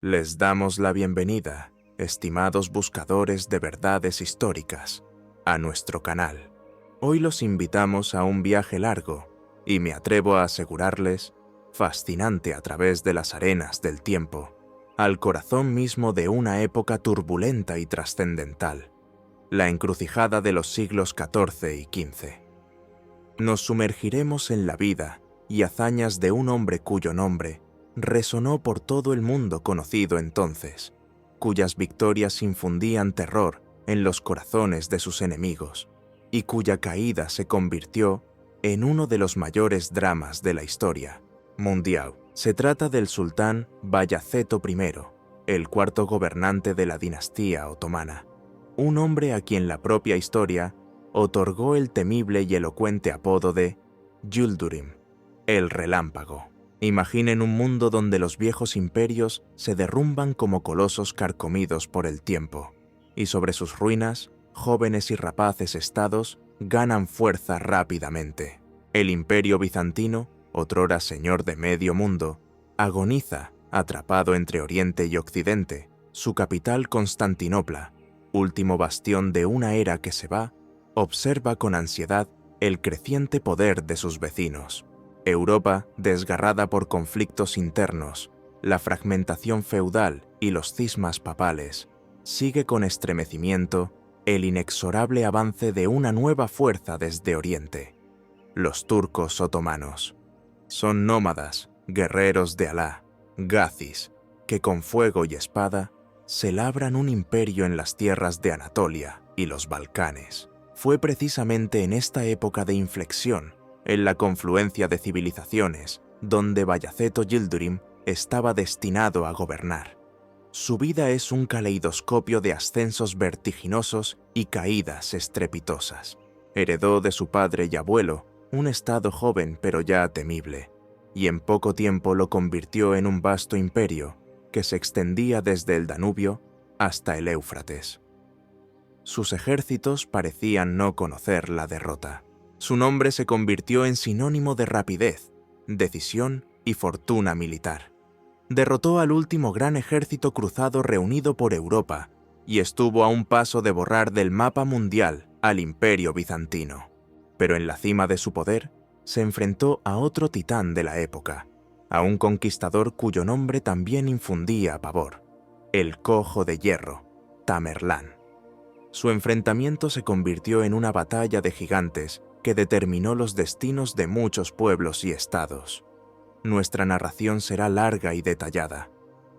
Les damos la bienvenida, estimados buscadores de verdades históricas, a nuestro canal. Hoy los invitamos a un viaje largo, y me atrevo a asegurarles, fascinante a través de las arenas del tiempo, al corazón mismo de una época turbulenta y trascendental, la encrucijada de los siglos XIV y XV. Nos sumergiremos en la vida y hazañas de un hombre cuyo nombre resonó por todo el mundo conocido entonces, cuyas victorias infundían terror en los corazones de sus enemigos y cuya caída se convirtió en uno de los mayores dramas de la historia mundial. Se trata del sultán Bayaceto I, el cuarto gobernante de la dinastía otomana, un hombre a quien la propia historia otorgó el temible y elocuente apodo de Yildirim, el relámpago. Imaginen un mundo donde los viejos imperios se derrumban como colosos carcomidos por el tiempo, y sobre sus ruinas, jóvenes y rapaces estados ganan fuerza rápidamente. El imperio bizantino, otrora señor de medio mundo, agoniza, atrapado entre Oriente y Occidente, su capital Constantinopla, último bastión de una era que se va, observa con ansiedad el creciente poder de sus vecinos. Europa, desgarrada por conflictos internos, la fragmentación feudal y los cismas papales, sigue con estremecimiento el inexorable avance de una nueva fuerza desde Oriente, los turcos otomanos. Son nómadas, guerreros de Alá, gazis, que con fuego y espada se labran un imperio en las tierras de Anatolia y los Balcanes. Fue precisamente en esta época de inflexión, en la confluencia de civilizaciones, donde Bayaceto Yildirim estaba destinado a gobernar. Su vida es un caleidoscopio de ascensos vertiginosos y caídas estrepitosas. Heredó de su padre y abuelo un estado joven pero ya temible, y en poco tiempo lo convirtió en un vasto imperio que se extendía desde el Danubio hasta el Éufrates. Sus ejércitos parecían no conocer la derrota. Su nombre se convirtió en sinónimo de rapidez, decisión y fortuna militar. Derrotó al último gran ejército cruzado reunido por Europa y estuvo a un paso de borrar del mapa mundial al imperio bizantino. Pero en la cima de su poder se enfrentó a otro titán de la época, a un conquistador cuyo nombre también infundía pavor, el Cojo de Hierro, Tamerlán. Su enfrentamiento se convirtió en una batalla de gigantes que determinó los destinos de muchos pueblos y estados. Nuestra narración será larga y detallada.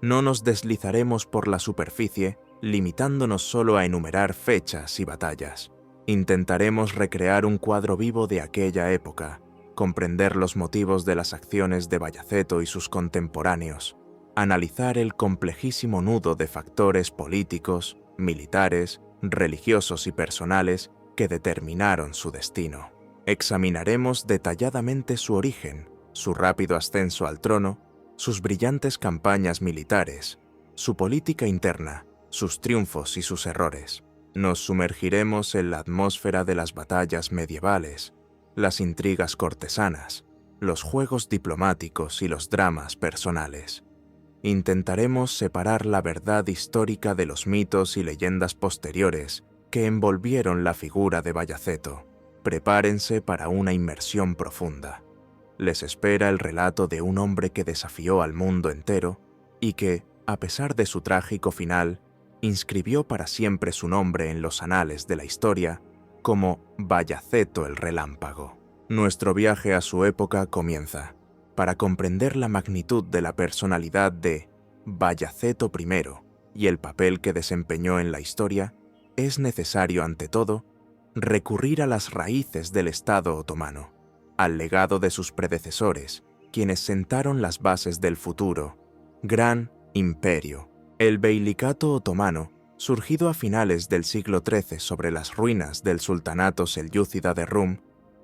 No nos deslizaremos por la superficie, limitándonos solo a enumerar fechas y batallas. Intentaremos recrear un cuadro vivo de aquella época, comprender los motivos de las acciones de Bayaceto y sus contemporáneos, analizar el complejísimo nudo de factores políticos, militares, religiosos y personales que determinaron su destino. Examinaremos detalladamente su origen, su rápido ascenso al trono, sus brillantes campañas militares, su política interna, sus triunfos y sus errores. Nos sumergiremos en la atmósfera de las batallas medievales, las intrigas cortesanas, los juegos diplomáticos y los dramas personales. Intentaremos separar la verdad histórica de los mitos y leyendas posteriores que envolvieron la figura de Bayaceto. Prepárense para una inmersión profunda. Les espera el relato de un hombre que desafió al mundo entero y que, a pesar de su trágico final, inscribió para siempre su nombre en los anales de la historia como Bayaceto el Relámpago. Nuestro viaje a su época comienza. Para comprender la magnitud de la personalidad de Bayaceto I y el papel que desempeñó en la historia, es necesario, ante todo, recurrir a las raíces del Estado otomano, al legado de sus predecesores, quienes sentaron las bases del futuro gran imperio. El Beilicato otomano, surgido a finales del siglo XIII sobre las ruinas del sultanato selyúcida de Rum,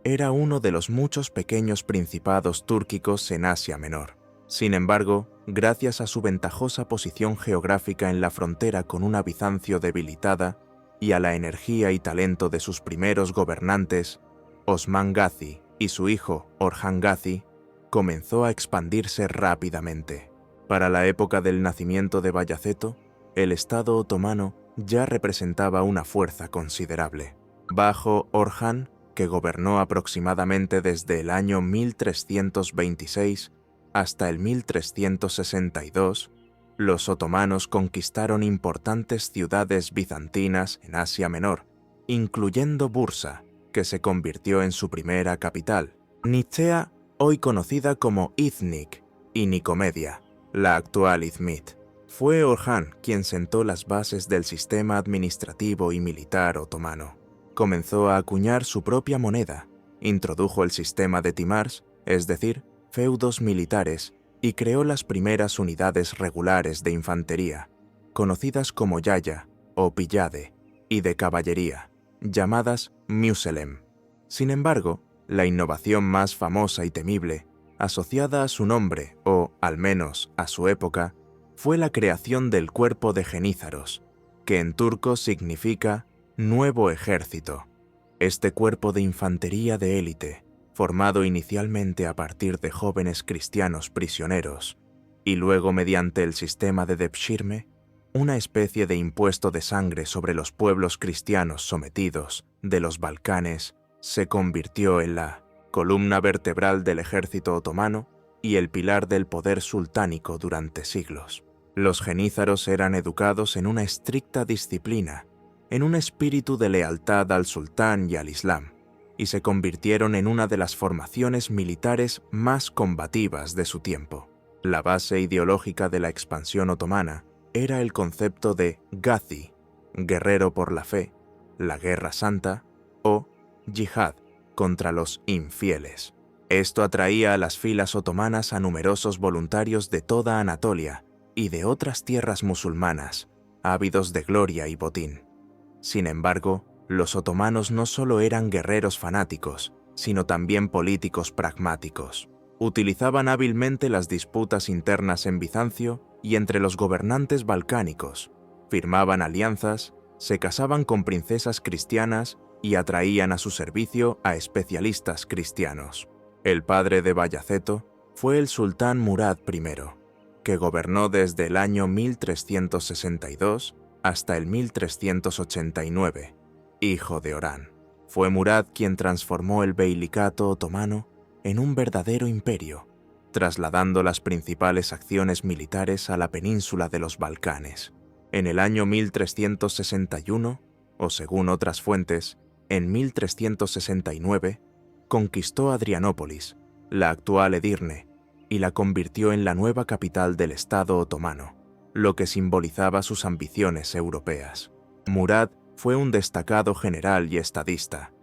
era uno de los muchos pequeños principados túrquicos en Asia Menor. Sin embargo, gracias a su ventajosa posición geográfica en la frontera con una Bizancio debilitada y a la energía y talento de sus primeros gobernantes, Osman Gazi y su hijo Orhan Gazi, comenzó a expandirse rápidamente. Para la época del nacimiento de Bayaceto, el Estado otomano ya representaba una fuerza considerable. Bajo Orhan, que gobernó aproximadamente desde el año 1326 hasta el 1362, los otomanos conquistaron importantes ciudades bizantinas en Asia Menor, incluyendo Bursa, que se convirtió en su primera capital, Nicea, hoy conocida como Iznik, y Nicomedia, la actual Izmit. Fue Orhan quien sentó las bases del sistema administrativo y militar otomano. Comenzó a acuñar su propia moneda, introdujo el sistema de timars, es decir, feudos militares, y creó las primeras unidades regulares de infantería, conocidas como yaya o pillade, y de caballería, llamadas muselem. Sin embargo, la innovación más famosa y temible, asociada a su nombre, o al menos a su época, fue la creación del cuerpo de genízaros, que en turco significa nuevo ejército. Este cuerpo de infantería de élite, formado inicialmente a partir de jóvenes cristianos prisioneros, y luego mediante el sistema de Devshirme, una especie de impuesto de sangre sobre los pueblos cristianos sometidos de los Balcanes, se convirtió en la columna vertebral del ejército otomano y el pilar del poder sultánico durante siglos. Los genízaros eran educados en una estricta disciplina, en un espíritu de lealtad al sultán y al Islam, y se convirtieron en una de las formaciones militares más combativas de su tiempo. La base ideológica de la expansión otomana era el concepto de Gazi, guerrero por la fe, la guerra santa, o yihad, contra los infieles. Esto atraía a las filas otomanas a numerosos voluntarios de toda Anatolia y de otras tierras musulmanas, ávidos de gloria y botín. Sin embargo, los otomanos no solo eran guerreros fanáticos, sino también políticos pragmáticos. Utilizaban hábilmente las disputas internas en Bizancio y entre los gobernantes balcánicos, firmaban alianzas, se casaban con princesas cristianas y atraían a su servicio a especialistas cristianos. El padre de Bayaceto fue el sultán Murad I, que gobernó desde el año 1362 hasta el 1389, hijo de Orhan. Fue Murad quien transformó el beilicato otomano en un verdadero imperio, trasladando las principales acciones militares a la península de los Balcanes. En el año 1361, o según otras fuentes, en 1369, conquistó Adrianópolis, la actual Edirne, y la convirtió en la nueva capital del Estado otomano, lo que simbolizaba sus ambiciones europeas. Murad fue un destacado general y estadista.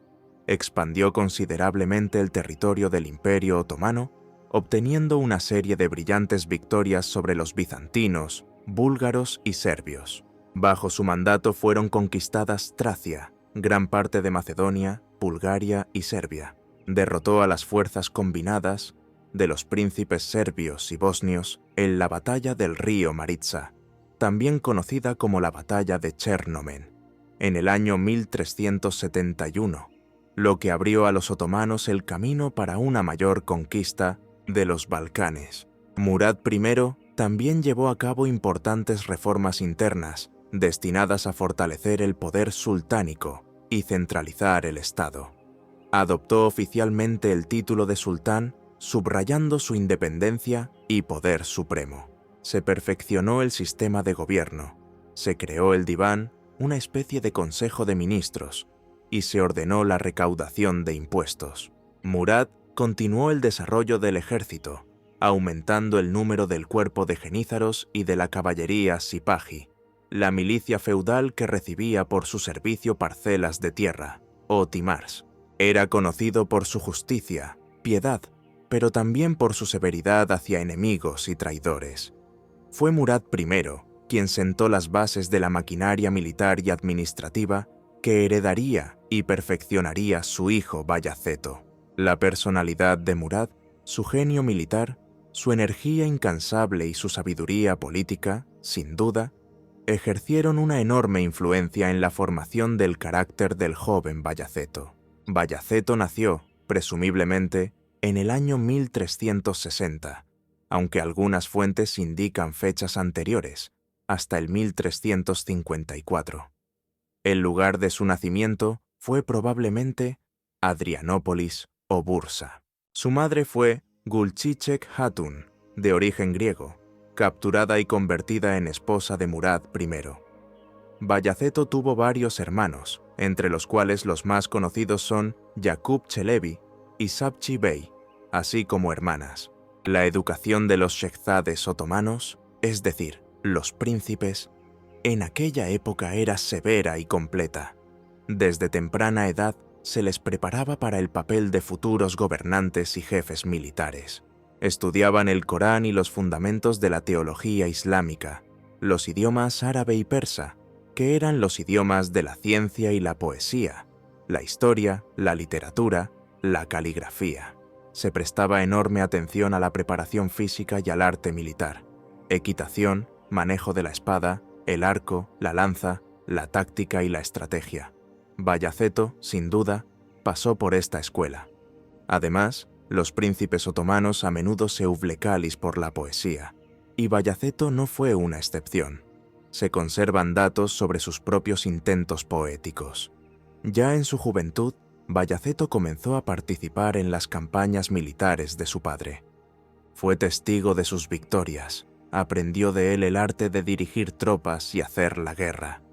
Expandió considerablemente el territorio del Imperio otomano, obteniendo una serie de brillantes victorias sobre los bizantinos, búlgaros y serbios. Bajo su mandato fueron conquistadas Tracia, gran parte de Macedonia, Bulgaria y Serbia. Derrotó a las fuerzas combinadas de los príncipes serbios y bosnios en la batalla del río Maritsa, también conocida como la batalla de Chernomen, en el año 1371, lo que abrió a los otomanos el camino para una mayor conquista de los Balcanes. Murad I también llevó a cabo importantes reformas internas destinadas a fortalecer el poder sultánico y centralizar el Estado. Adoptó oficialmente el título de sultán, subrayando su independencia y poder supremo. Se perfeccionó el sistema de gobierno, se creó el diván, una especie de consejo de ministros, y se ordenó la recaudación de impuestos. Murad continuó el desarrollo del ejército, aumentando el número del cuerpo de genízaros y de la caballería sipahi, la milicia feudal que recibía por su servicio parcelas de tierra, o timars. Era conocido por su justicia, piedad, pero también por su severidad hacia enemigos y traidores. Fue Murad I quien sentó las bases de la maquinaria militar y administrativa que heredaría y perfeccionaría su hijo Bayaceto. La personalidad de Murad, su genio militar, su energía incansable y su sabiduría política, sin duda, ejercieron una enorme influencia en la formación del carácter del joven Bayaceto. Bayaceto nació, presumiblemente, en el año 1360, aunque algunas fuentes indican fechas anteriores, hasta el 1354. El lugar de su nacimiento fue probablemente Adrianópolis o Bursa. Su madre fue Gulchichek Hatun, de origen griego, capturada y convertida en esposa de Murad I. Bayaceto tuvo varios hermanos, entre los cuales los más conocidos son Yakub Çelebi y Sabchi Bey, así como hermanas. La educación de los shehzades otomanos, es decir, los príncipes, en aquella época era severa y completa. Desde temprana edad se les preparaba para el papel de futuros gobernantes y jefes militares. Estudiaban el Corán y los fundamentos de la teología islámica, los idiomas árabe y persa, que eran los idiomas de la ciencia y la poesía, la historia, la literatura, la caligrafía. Se prestaba enorme atención a la preparación física y al arte militar, equitación, manejo de la espada, el arco, la lanza, la táctica y la estrategia. Bayaceto, sin duda, pasó por esta escuela. Además, los príncipes otomanos a menudo se eublecalis por la poesía, y Bayaceto no fue una excepción. Se conservan datos sobre sus propios intentos poéticos. Ya en su juventud, Bayaceto comenzó a participar en las campañas militares de su padre. Fue testigo de sus victorias, aprendió de él el arte de dirigir tropas y hacer la guerra.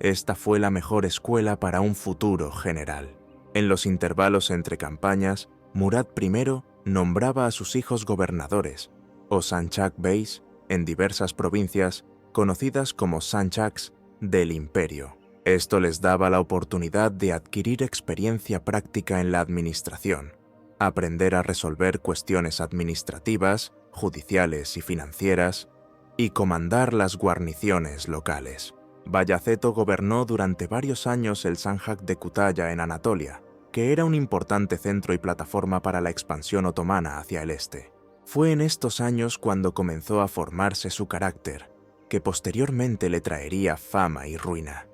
Esta fue la mejor escuela para un futuro general. En los intervalos entre campañas, Murad I nombraba a sus hijos gobernadores, o sanchak beys, en diversas provincias conocidas como sanchaks del imperio. Esto les daba la oportunidad de adquirir experiencia práctica en la administración, aprender a resolver cuestiones administrativas, judiciales y financieras, y comandar las guarniciones locales. Bayaceto gobernó durante varios años el Sanjak de Kütahya en Anatolia, que era un importante centro y plataforma para la expansión otomana hacia el este. Fue en estos años cuando comenzó a formarse su carácter, que posteriormente le traería fama y ruina.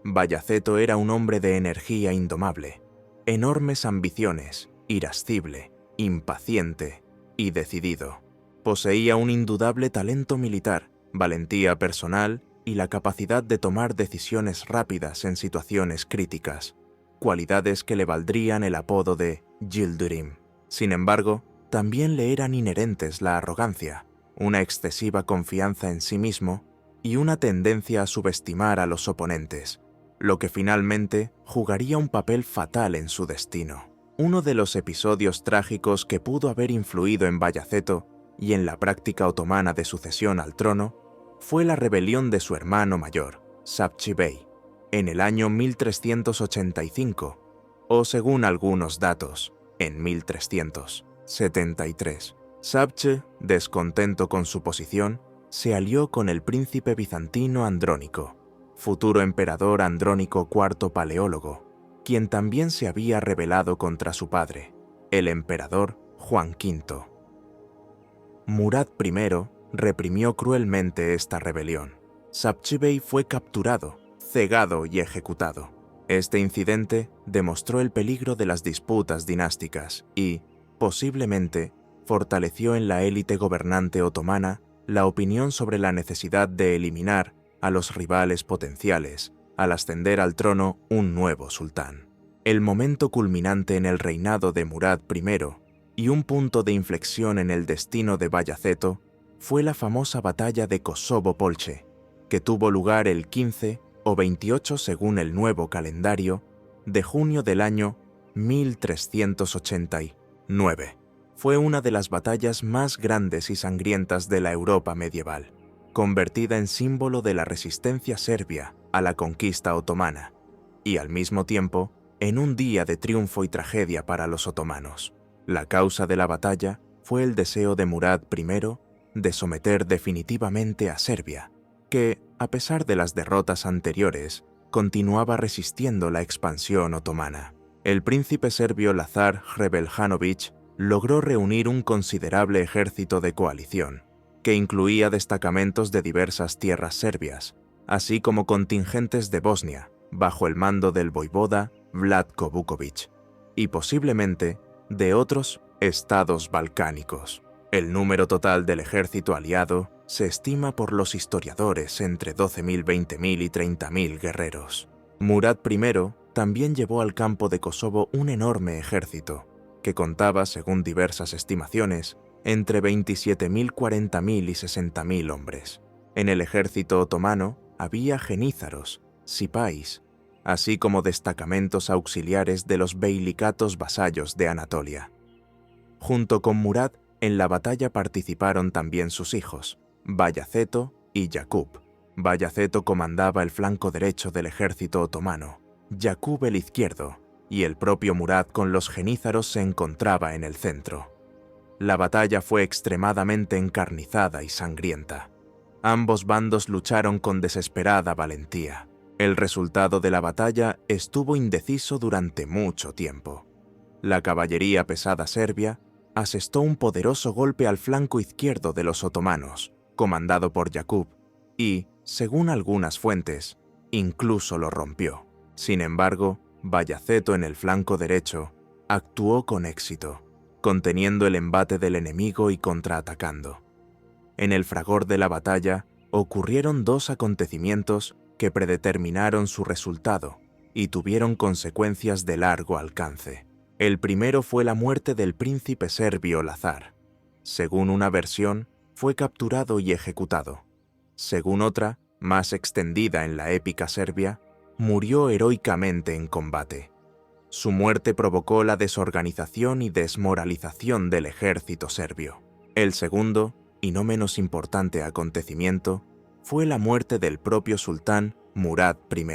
Bayaceto era un hombre de energía indomable, enormes ambiciones, irascible, impaciente y decidido. Poseía un indudable talento militar, valentía personal y la capacidad de tomar decisiones rápidas en situaciones críticas, cualidades que le valdrían el apodo de Yildirim. Sin embargo, también le eran inherentes la arrogancia, una excesiva confianza en sí mismo y una tendencia a subestimar a los oponentes, lo que finalmente jugaría un papel fatal en su destino. Uno de los episodios trágicos que pudo haber influido en Bayaceto y en la práctica otomana de sucesión al trono fue la rebelión de su hermano mayor, Sabchi Bey, en el año 1385, o según algunos datos, en 1373. Sabche, descontento con su posición, se alió con el príncipe bizantino Andrónico, futuro emperador Andrónico IV Paleólogo, quien también se había rebelado contra su padre, el emperador Juan V. Murad I reprimió cruelmente esta rebelión. Sabchi Bey fue capturado, cegado y ejecutado. Este incidente demostró el peligro de las disputas dinásticas y, posiblemente, fortaleció en la élite gobernante otomana la opinión sobre la necesidad de eliminar a los rivales potenciales al ascender al trono un nuevo sultán. El momento culminante en el reinado de Murad I y un punto de inflexión en el destino de Bayaceto fue la famosa batalla de Kosovo-Polche, que tuvo lugar el 15 o 28 según el nuevo calendario de junio del año 1389. Fue una de las batallas más grandes y sangrientas de la Europa medieval, convertida en símbolo de la resistencia serbia a la conquista otomana, y al mismo tiempo en un día de triunfo y tragedia para los otomanos. La causa de la batalla fue el deseo de Murad I de someter definitivamente a Serbia, que, a pesar de las derrotas anteriores, continuaba resistiendo la expansión otomana. El príncipe serbio Lazar Hrebeljanović logró reunir un considerable ejército de coalición, que incluía destacamentos de diversas tierras serbias, así como contingentes de Bosnia, bajo el mando del voivoda Vlatko Vuković, y posiblemente de otros estados balcánicos. El número total del ejército aliado se estima por los historiadores entre 12.000, 20.000 y 30.000 guerreros. Murad I también llevó al campo de Kosovo un enorme ejército, que contaba, según diversas estimaciones, entre 27.000, 40.000 y 60.000 hombres. En el ejército otomano había genízaros, sipáis, así como destacamentos auxiliares de los beilicatos vasallos de Anatolia. Junto con Murad, en la batalla participaron también sus hijos, Bayaceto y Yakub. Bayaceto comandaba el flanco derecho del ejército otomano, Yakub el izquierdo, y el propio Murad con los genízaros se encontraba en el centro. La batalla fue extremadamente encarnizada y sangrienta. Ambos bandos lucharon con desesperada valentía. El resultado de la batalla estuvo indeciso durante mucho tiempo. La caballería pesada serbia asestó un poderoso golpe al flanco izquierdo de los otomanos, comandado por Yakub, y, según algunas fuentes, incluso lo rompió. Sin embargo, Bayaceto en el flanco derecho actuó con éxito, conteniendo el embate del enemigo y contraatacando. En el fragor de la batalla ocurrieron dos acontecimientos que predeterminaron su resultado y tuvieron consecuencias de largo alcance. El primero fue la muerte del príncipe serbio Lazar. Según una versión, fue capturado y ejecutado. Según otra, más extendida en la épica serbia, murió heroicamente en combate. Su muerte provocó la desorganización y desmoralización del ejército serbio. El segundo, y no menos importante acontecimiento, fue la muerte del propio sultán Murad I.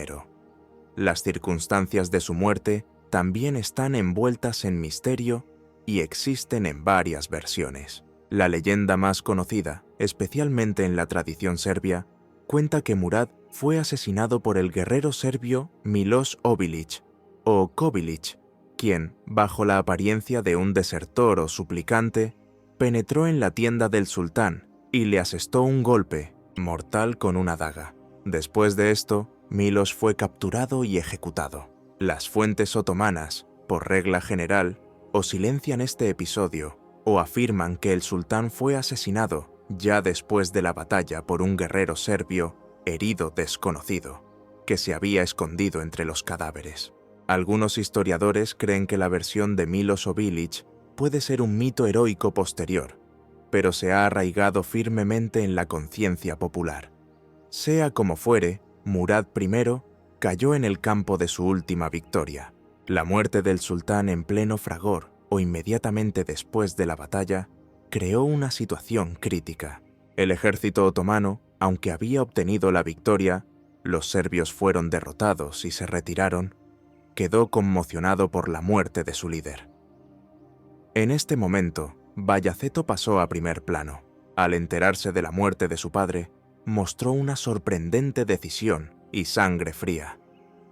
Las circunstancias de su muerte también están envueltas en misterio y existen en varias versiones. La leyenda más conocida, especialmente en la tradición serbia, cuenta que Murad fue asesinado por el guerrero serbio Miloš Obilić, o Kobilić, quien, bajo la apariencia de un desertor o suplicante, penetró en la tienda del sultán y le asestó un golpe mortal con una daga. Después de esto, Miloš fue capturado y ejecutado. Las fuentes otomanas, por regla general, o silencian este episodio o afirman que el sultán fue asesinado ya después de la batalla por un guerrero serbio herido desconocido, que se había escondido entre los cadáveres. Algunos historiadores creen que la versión de Miloš Obilić puede ser un mito heroico posterior, pero se ha arraigado firmemente en la conciencia popular. Sea como fuere, Murad I cayó en el campo de su última victoria. La muerte del sultán en pleno fragor o inmediatamente después de la batalla creó una situación crítica. El ejército otomano, aunque había obtenido la victoria, los serbios fueron derrotados y se retiraron, quedó conmocionado por la muerte de su líder. En este momento, Bayaceto pasó a primer plano. Al enterarse de la muerte de su padre, mostró una sorprendente decisión y sangre fría.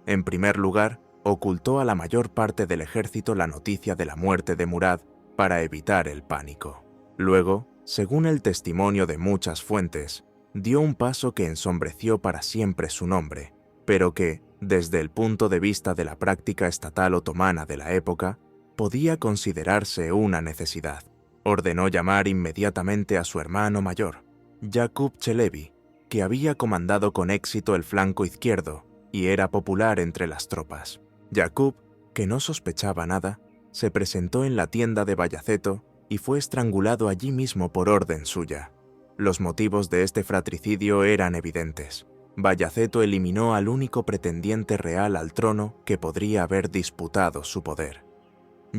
En primer lugar, ocultó a la mayor parte del ejército la noticia de la muerte de Murad para evitar el pánico. Luego, según el testimonio de muchas fuentes, dio un paso que ensombreció para siempre su nombre, pero que, desde el punto de vista de la práctica estatal otomana de la época, podía considerarse una necesidad. Ordenó llamar inmediatamente a su hermano mayor, Jakub Čelebi, que había comandado con éxito el flanco izquierdo y era popular entre las tropas. Jakub, que no sospechaba nada, se presentó en la tienda de Bayaceto y fue estrangulado allí mismo por orden suya. Los motivos de este fratricidio eran evidentes. Bayaceto eliminó al único pretendiente real al trono que podría haber disputado su poder.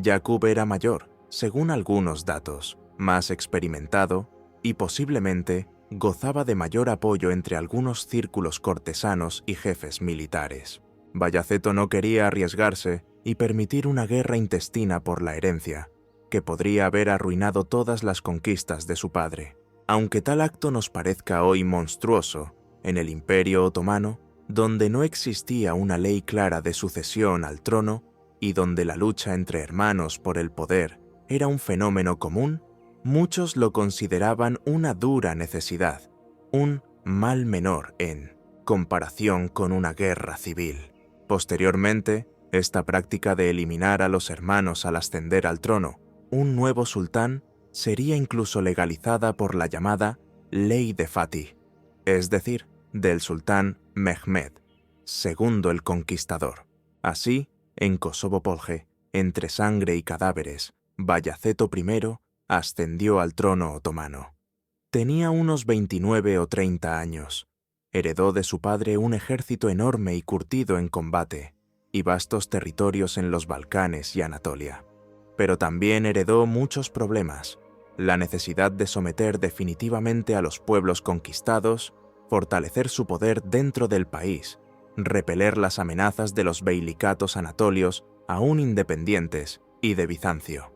Jakub era mayor, según algunos datos, más experimentado y posiblemente gozaba de mayor apoyo entre algunos círculos cortesanos y jefes militares. Bayaceto no quería arriesgarse y permitir una guerra intestina por la herencia, que podría haber arruinado todas las conquistas de su padre. Aunque tal acto nos parezca hoy monstruoso, en el Imperio Otomano, donde no existía una ley clara de sucesión al trono y donde la lucha entre hermanos por el poder era un fenómeno común, muchos lo consideraban una dura necesidad, un mal menor en comparación con una guerra civil. Posteriormente, esta práctica de eliminar a los hermanos al ascender al trono, un nuevo sultán, sería incluso legalizada por la llamada Ley de Fatih, es decir, del sultán Mehmed II el Conquistador. Así, en Kosovo-Polje, entre sangre y cadáveres, Bayaceto I ascendió al trono otomano. Tenía unos 29 o 30 años. Heredó de su padre un ejército enorme y curtido en combate, y vastos territorios en los Balcanes y Anatolia. Pero también heredó muchos problemas: la necesidad de someter definitivamente a los pueblos conquistados, fortalecer su poder dentro del país, repeler las amenazas de los beilicatos anatolios aún independientes y de Bizancio.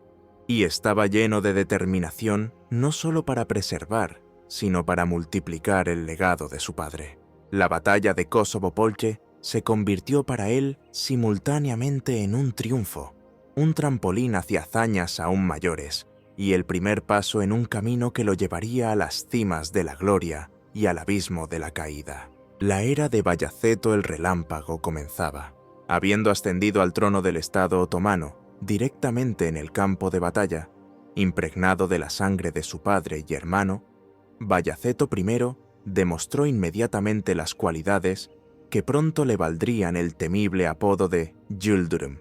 Y estaba lleno de determinación no solo para preservar, sino para multiplicar el legado de su padre. La batalla de Kosovo-Polje se convirtió para él simultáneamente en un triunfo, un trampolín hacia hazañas aún mayores, y el primer paso en un camino que lo llevaría a las cimas de la gloria y al abismo de la caída. La era de Bayaceto el Relámpago comenzaba. Habiendo ascendido al trono del Estado otomano directamente en el campo de batalla, impregnado de la sangre de su padre y hermano, Bayaceto I demostró inmediatamente las cualidades que pronto le valdrían el temible apodo de Yıldırım,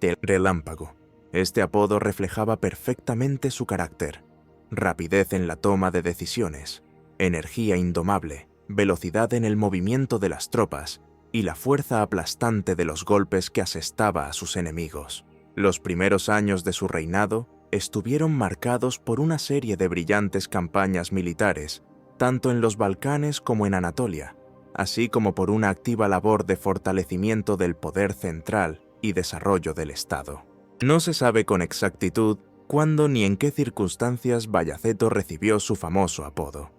del Relámpago. Este apodo reflejaba perfectamente su carácter: rapidez en la toma de decisiones, energía indomable, velocidad en el movimiento de las tropas y la fuerza aplastante de los golpes que asestaba a sus enemigos. Los primeros años de su reinado estuvieron marcados por una serie de brillantes campañas militares, tanto en los Balcanes como en Anatolia, así como por una activa labor de fortalecimiento del poder central y desarrollo del Estado. No se sabe con exactitud cuándo ni en qué circunstancias Bayaceto recibió su famoso apodo.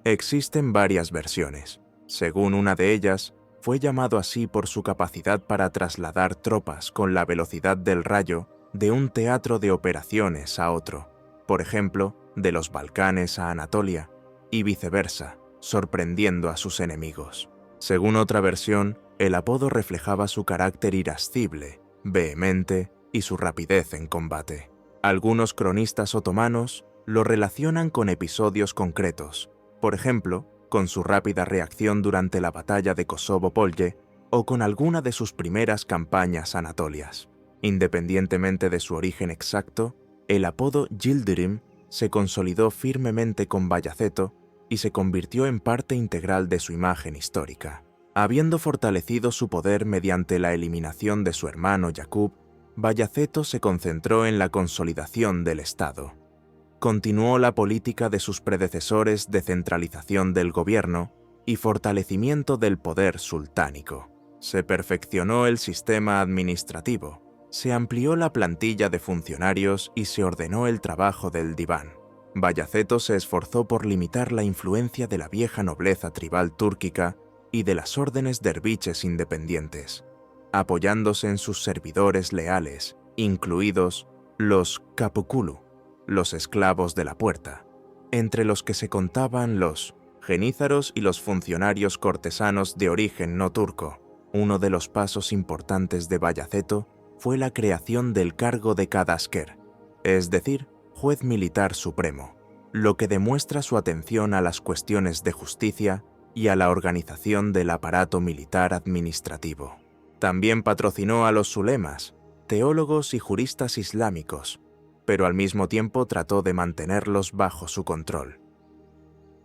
Existen varias versiones. Según una de ellas, fue llamado así por su capacidad para trasladar tropas con la velocidad del rayo de un teatro de operaciones a otro, por ejemplo, de los Balcanes a Anatolia, y viceversa, sorprendiendo a sus enemigos. Según otra versión, el apodo reflejaba su carácter irascible, vehemente y su rapidez en combate. Algunos cronistas otomanos lo relacionan con episodios concretos, por ejemplo, con su rápida reacción durante la batalla de Kosovo-Polje o con alguna de sus primeras campañas anatolias. Independientemente de su origen exacto, el apodo Yıldırım se consolidó firmemente con Bayaceto y se convirtió en parte integral de su imagen histórica. Habiendo fortalecido su poder mediante la eliminación de su hermano Yakup, Bayaceto se concentró en la consolidación del Estado. Continuó la política de sus predecesores de centralización del gobierno y fortalecimiento del poder sultánico. Se perfeccionó el sistema administrativo, se amplió la plantilla de funcionarios y se ordenó el trabajo del diván. Bayaceto se esforzó por limitar la influencia de la vieja nobleza tribal túrquica y de las órdenes derviches independientes, apoyándose en sus servidores leales, incluidos los Kapıkulu, los esclavos de la puerta, entre los que se contaban los genízaros y los funcionarios cortesanos de origen no turco. Uno de los pasos importantes de Bayaceto fue la creación del cargo de Kadasker, es decir, juez militar supremo, lo que demuestra su atención a las cuestiones de justicia y a la organización del aparato militar administrativo. También patrocinó a los sulemas, teólogos y juristas islámicos, pero al mismo tiempo trató de mantenerlos bajo su control.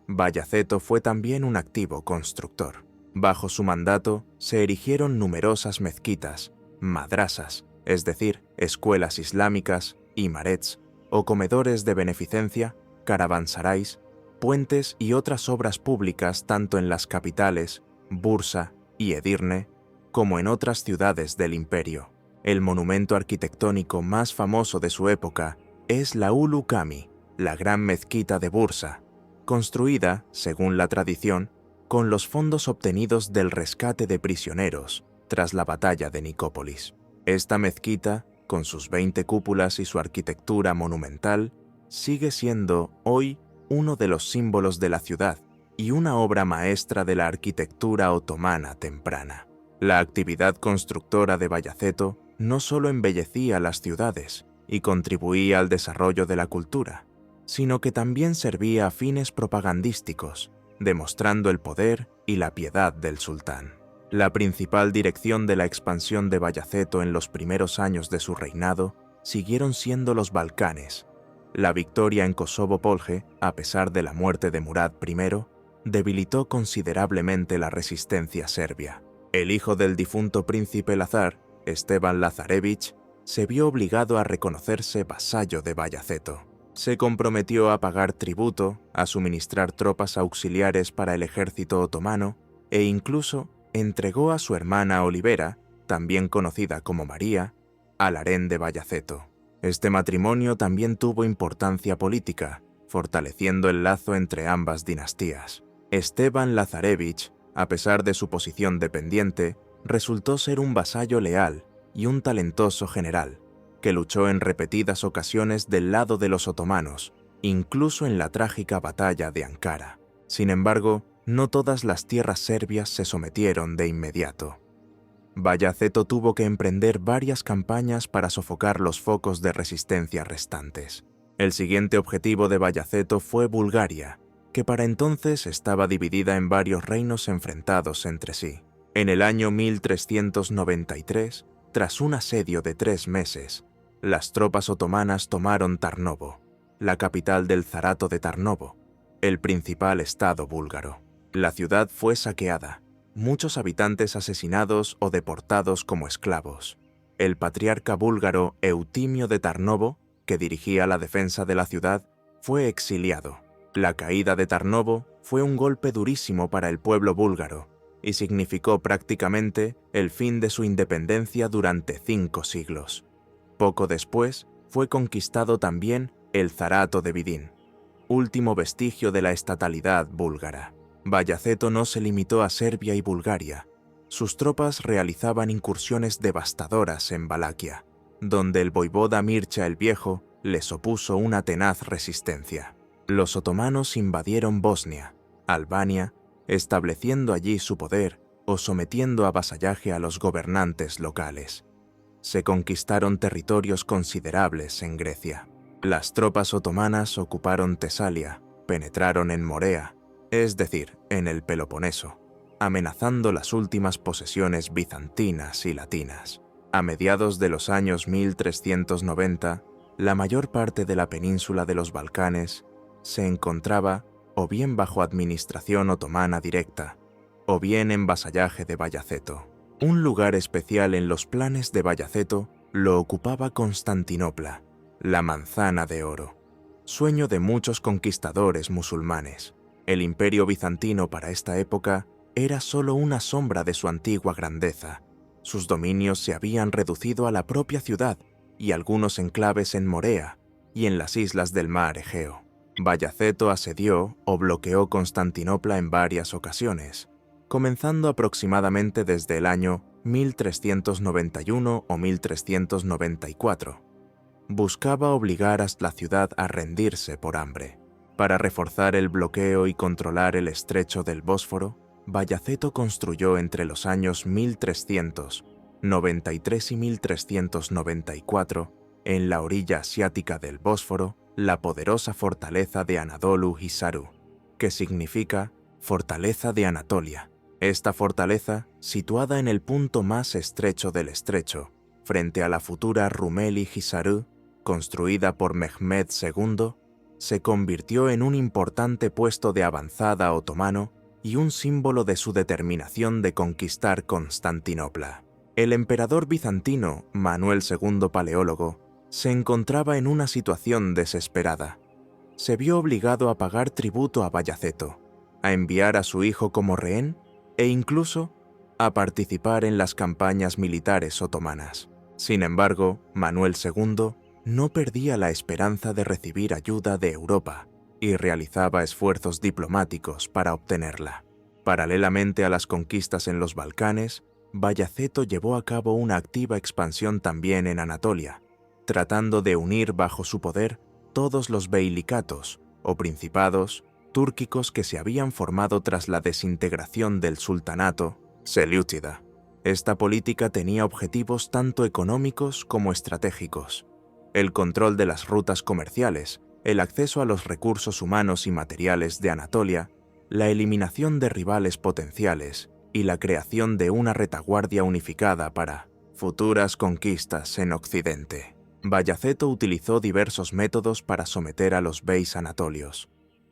Bayaceto fue también un activo constructor. Bajo su mandato se erigieron numerosas mezquitas, madrasas, es decir, escuelas islámicas, imarets, o comedores de beneficencia, caravansarais, puentes y otras obras públicas tanto en las capitales, Bursa y Edirne, como en otras ciudades del imperio. El monumento arquitectónico más famoso de su época es la Ulu Cami, la gran mezquita de Bursa, construida, según la tradición, con los fondos obtenidos del rescate de prisioneros tras la batalla de Nicópolis. Esta mezquita, con sus 20 cúpulas y su arquitectura monumental, sigue siendo hoy uno de los símbolos de la ciudad y una obra maestra de la arquitectura otomana temprana. La actividad constructora de Bayaceto no solo embellecía las ciudades y contribuía al desarrollo de la cultura, sino que también servía a fines propagandísticos, demostrando el poder y la piedad del sultán. La principal dirección de la expansión de Bayaceto en los primeros años de su reinado siguieron siendo los Balcanes. La victoria en Kosovo-Polje, a pesar de la muerte de Murad I, debilitó considerablemente la resistencia serbia. El hijo del difunto príncipe Lazar, Esteban Lazarevich, se vio obligado a reconocerse vasallo de Bayaceto. Se comprometió a pagar tributo, a suministrar tropas auxiliares para el ejército otomano e incluso entregó a su hermana Olivera, también conocida como María, al harén de Bayaceto. Este matrimonio también tuvo importancia política, fortaleciendo el lazo entre ambas dinastías. Esteban Lazarevich, a pesar de su posición dependiente, resultó ser un vasallo leal y un talentoso general, que luchó en repetidas ocasiones del lado de los otomanos, incluso en la trágica batalla de Ankara. Sin embargo, no todas las tierras serbias se sometieron de inmediato. Bayaceto tuvo que emprender varias campañas para sofocar los focos de resistencia restantes. El siguiente objetivo de Bayaceto fue Bulgaria, que para entonces estaba dividida en varios reinos enfrentados entre sí. En el año 1393, tras un asedio de 3 meses, las tropas otomanas tomaron Tarnovo, la capital del Zarato de Tarnovo, el principal estado búlgaro. La ciudad fue saqueada, muchos habitantes asesinados o deportados como esclavos. El patriarca búlgaro Eutimio de Tarnovo, que dirigía la defensa de la ciudad, fue exiliado. La caída de Tarnovo fue un golpe durísimo para el pueblo búlgaro y significó prácticamente el fin de su independencia durante 5 siglos. Poco después fue conquistado también el Zarato de Vidin, último vestigio de la estatalidad búlgara. Bayaceto no se limitó a Serbia y Bulgaria. Sus tropas realizaban incursiones devastadoras en Valaquia, donde el voivoda Mircha el Viejo les opuso una tenaz resistencia. Los otomanos invadieron Bosnia, Albania, estableciendo allí su poder o sometiendo a vasallaje a los gobernantes locales. Se conquistaron territorios considerables en Grecia. Las tropas otomanas ocuparon Tesalia, penetraron en Morea, es decir, en el Peloponeso, amenazando las últimas posesiones bizantinas y latinas. A mediados de los años 1390, la mayor parte de la península de los Balcanes se encontraba o bien bajo administración otomana directa, o bien en vasallaje de Bayaceto. Un lugar especial en los planes de Bayaceto lo ocupaba Constantinopla, la manzana de oro, sueño de muchos conquistadores musulmanes. El imperio bizantino para esta época era solo una sombra de su antigua grandeza. Sus dominios se habían reducido a la propia ciudad y algunos enclaves en Morea y en las islas del mar Egeo. Bayaceto asedió o bloqueó Constantinopla en varias ocasiones, comenzando aproximadamente desde el año 1391 o 1394. Buscaba obligar a la ciudad a rendirse por hambre. Para reforzar el bloqueo y controlar el estrecho del Bósforo, Bayaceto construyó entre los años 1393 y 1394, en la orilla asiática del Bósforo, la poderosa fortaleza de Anadolu Hisarü, que significa Fortaleza de Anatolia. Esta fortaleza, situada en el punto más estrecho del estrecho, frente a la futura Rumeli Hisarü, construida por Mehmed II, se convirtió en un importante puesto de avanzada otomano y un símbolo de su determinación de conquistar Constantinopla. El emperador bizantino, Manuel II Paleólogo, se encontraba en una situación desesperada. Se vio obligado a pagar tributo a Bayaceto, a enviar a su hijo como rehén e incluso a participar en las campañas militares otomanas. Sin embargo, Manuel II no perdía la esperanza de recibir ayuda de Europa y realizaba esfuerzos diplomáticos para obtenerla. Paralelamente a las conquistas en los Balcanes, Bayaceto llevó a cabo una activa expansión también en Anatolia, tratando de unir bajo su poder todos los beilicatos o principados túrquicos que se habían formado tras la desintegración del sultanato selyúcida. Esta política tenía objetivos tanto económicos como estratégicos: el control de las rutas comerciales, el acceso a los recursos humanos y materiales de Anatolia, la eliminación de rivales potenciales y la creación de una retaguardia unificada para futuras conquistas en Occidente. Bayaceto utilizó diversos métodos para someter a los beys anatolios.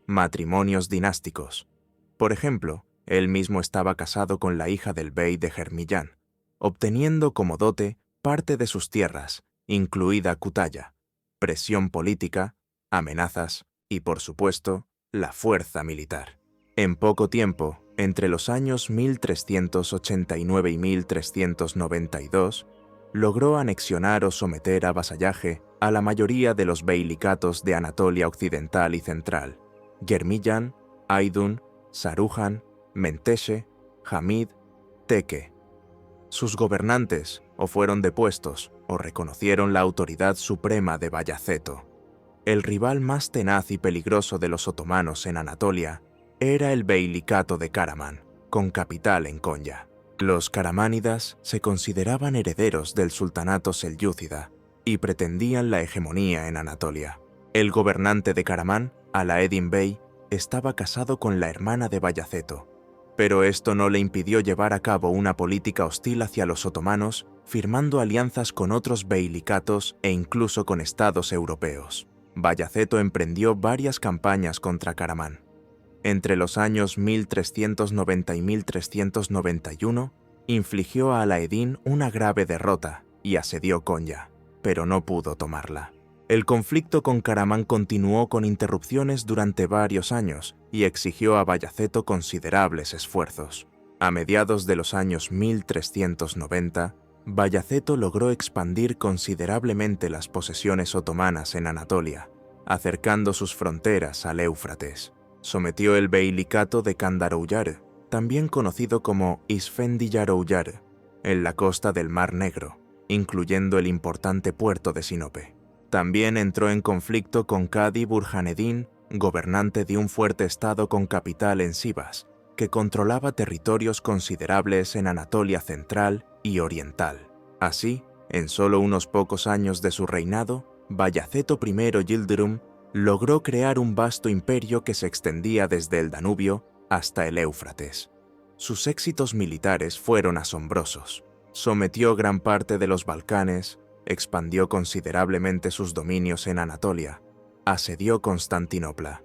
Matrimonios dinásticos. Por ejemplo, él mismo estaba casado con la hija del bey de Germillán, obteniendo como dote parte de sus tierras, incluida Cutaya, presión política, amenazas y, por supuesto, la fuerza militar. En poco tiempo, entre los años 1389 y 1392, logró anexionar o someter a vasallaje a la mayoría de los beilicatos de Anatolia Occidental y Central: Germillán, Aydın, Saruhan, Menteşe, Hamid, Teke. Sus gobernantes o fueron depuestos o reconocieron la autoridad suprema de Bayaceto. El rival más tenaz y peligroso de los otomanos en Anatolia era el beilicato de Karaman, con capital en Konya. Los karamánidas se consideraban herederos del sultanato selyúcida y pretendían la hegemonía en Anatolia. El gobernante de Karaman, Alaeddin Bey, estaba casado con la hermana de Bayaceto, pero esto no le impidió llevar a cabo una política hostil hacia los otomanos, firmando alianzas con otros beilicatos e incluso con estados europeos. Bayaceto emprendió varias campañas contra Karaman. Entre los años 1390 y 1391, infligió a Alaeddin una grave derrota y asedió Konya, pero no pudo tomarla. El conflicto con Karaman continuó con interrupciones durante varios años y exigió a Bayaceto considerables esfuerzos. A mediados de los años 1390, Bayaceto logró expandir considerablemente las posesiones otomanas en Anatolia, acercando sus fronteras al Éufrates. Sometió el beilicato de Kandarouyar, también conocido como Isfendiyarouyar, en la costa del Mar Negro, incluyendo el importante puerto de Sinope. También entró en conflicto con Kadi Burhaneddin, gobernante de un fuerte estado con capital en Sivas, que controlaba territorios considerables en Anatolia central y oriental. Así, en solo unos pocos años de su reinado, Bayaceto I Yıldırım logró crear un vasto imperio que se extendía desde el Danubio hasta el Éufrates. Sus éxitos militares fueron asombrosos. Sometió gran parte de los Balcanes, expandió considerablemente sus dominios en Anatolia, asedió Constantinopla.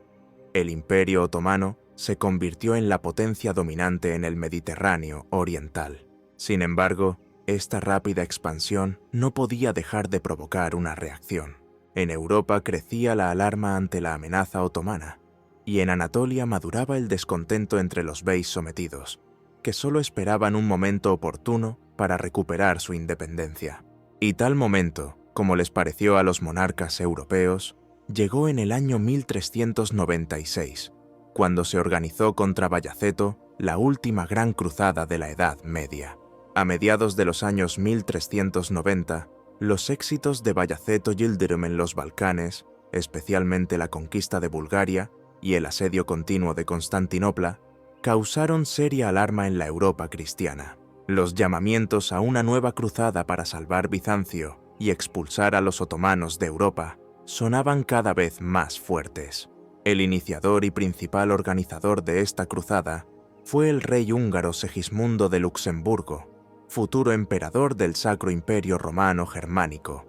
El Imperio Otomano se convirtió en la potencia dominante en el Mediterráneo oriental. Sin embargo, esta rápida expansión no podía dejar de provocar una reacción. En Europa crecía la alarma ante la amenaza otomana, y en Anatolia maduraba el descontento entre los beys sometidos, que solo esperaban un momento oportuno para recuperar su independencia. Y tal momento, como les pareció a los monarcas europeos, llegó en el año 1396, cuando se organizó contra Bayaceto la última gran cruzada de la Edad Media. A mediados de los años 1390, los éxitos de Bayaceto Yıldırım en los Balcanes, especialmente la conquista de Bulgaria y el asedio continuo de Constantinopla, causaron seria alarma en la Europa cristiana. Los llamamientos a una nueva cruzada para salvar Bizancio y expulsar a los otomanos de Europa sonaban cada vez más fuertes. El iniciador y principal organizador de esta cruzada fue el rey húngaro Segismundo de Luxemburgo, futuro emperador del Sacro Imperio Romano Germánico,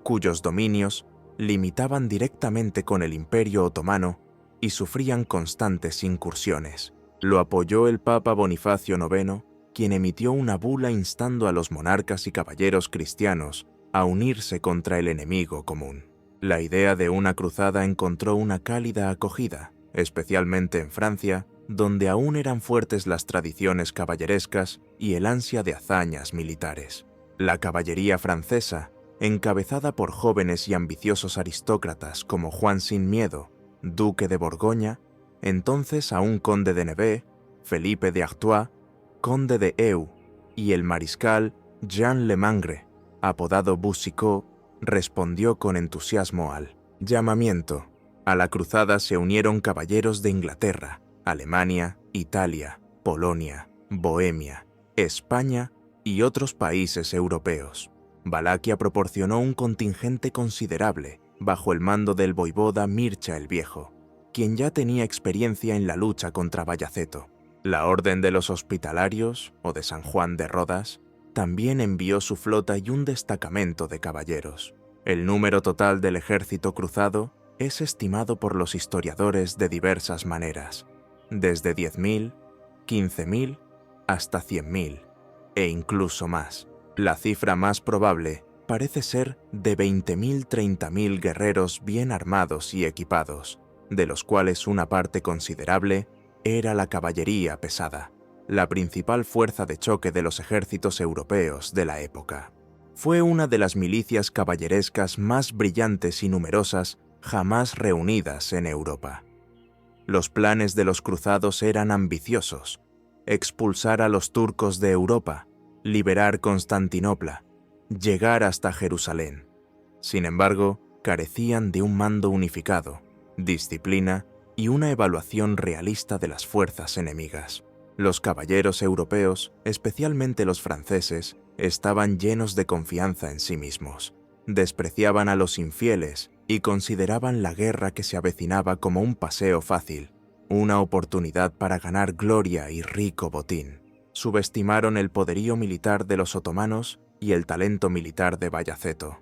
cuyos dominios limitaban directamente con el Imperio Otomano y sufrían constantes incursiones. Lo apoyó el Papa Bonifacio IX, quien emitió una bula instando a los monarcas y caballeros cristianos a unirse contra el enemigo común. La idea de una cruzada encontró una cálida acogida, especialmente en Francia, donde aún eran fuertes las tradiciones caballerescas y el ansia de hazañas militares. La caballería francesa, encabezada por jóvenes y ambiciosos aristócratas como Juan Sin Miedo, duque de Borgoña, entonces aún conde de Nevers, Felipe de Artois, conde de Eu, y el mariscal Jean Le Mangre, apodado Boucicaut, respondió con entusiasmo al llamamiento. A la cruzada se unieron caballeros de Inglaterra, Alemania, Italia, Polonia, Bohemia, España y otros países europeos. Valaquia proporcionó un contingente considerable bajo el mando del voivoda Mircea el Viejo, quien ya tenía experiencia en la lucha contra Bayaceto. La Orden de los Hospitalarios, o de San Juan de Rodas, también envió su flota y un destacamento de caballeros. El número total del ejército cruzado es estimado por los historiadores de diversas maneras, desde 10.000, 15.000 hasta 100.000, e incluso más. La cifra más probable parece ser de 20.000-30.000 guerreros bien armados y equipados, de los cuales una parte considerable era la caballería pesada, la principal fuerza de choque de los ejércitos europeos de la época. Fue una de las milicias caballerescas más brillantes y numerosas jamás reunidas en Europa. Los planes de los cruzados eran ambiciosos: expulsar a los turcos de Europa, liberar Constantinopla, llegar hasta Jerusalén. Sin embargo, carecían de un mando unificado, disciplina y una evaluación realista de las fuerzas enemigas. Los caballeros europeos, especialmente los franceses, estaban llenos de confianza en sí mismos. Despreciaban a los infieles y consideraban la guerra que se avecinaba como un paseo fácil, una oportunidad para ganar gloria y rico botín. Subestimaron el poderío militar de los otomanos y el talento militar de Bayaceto.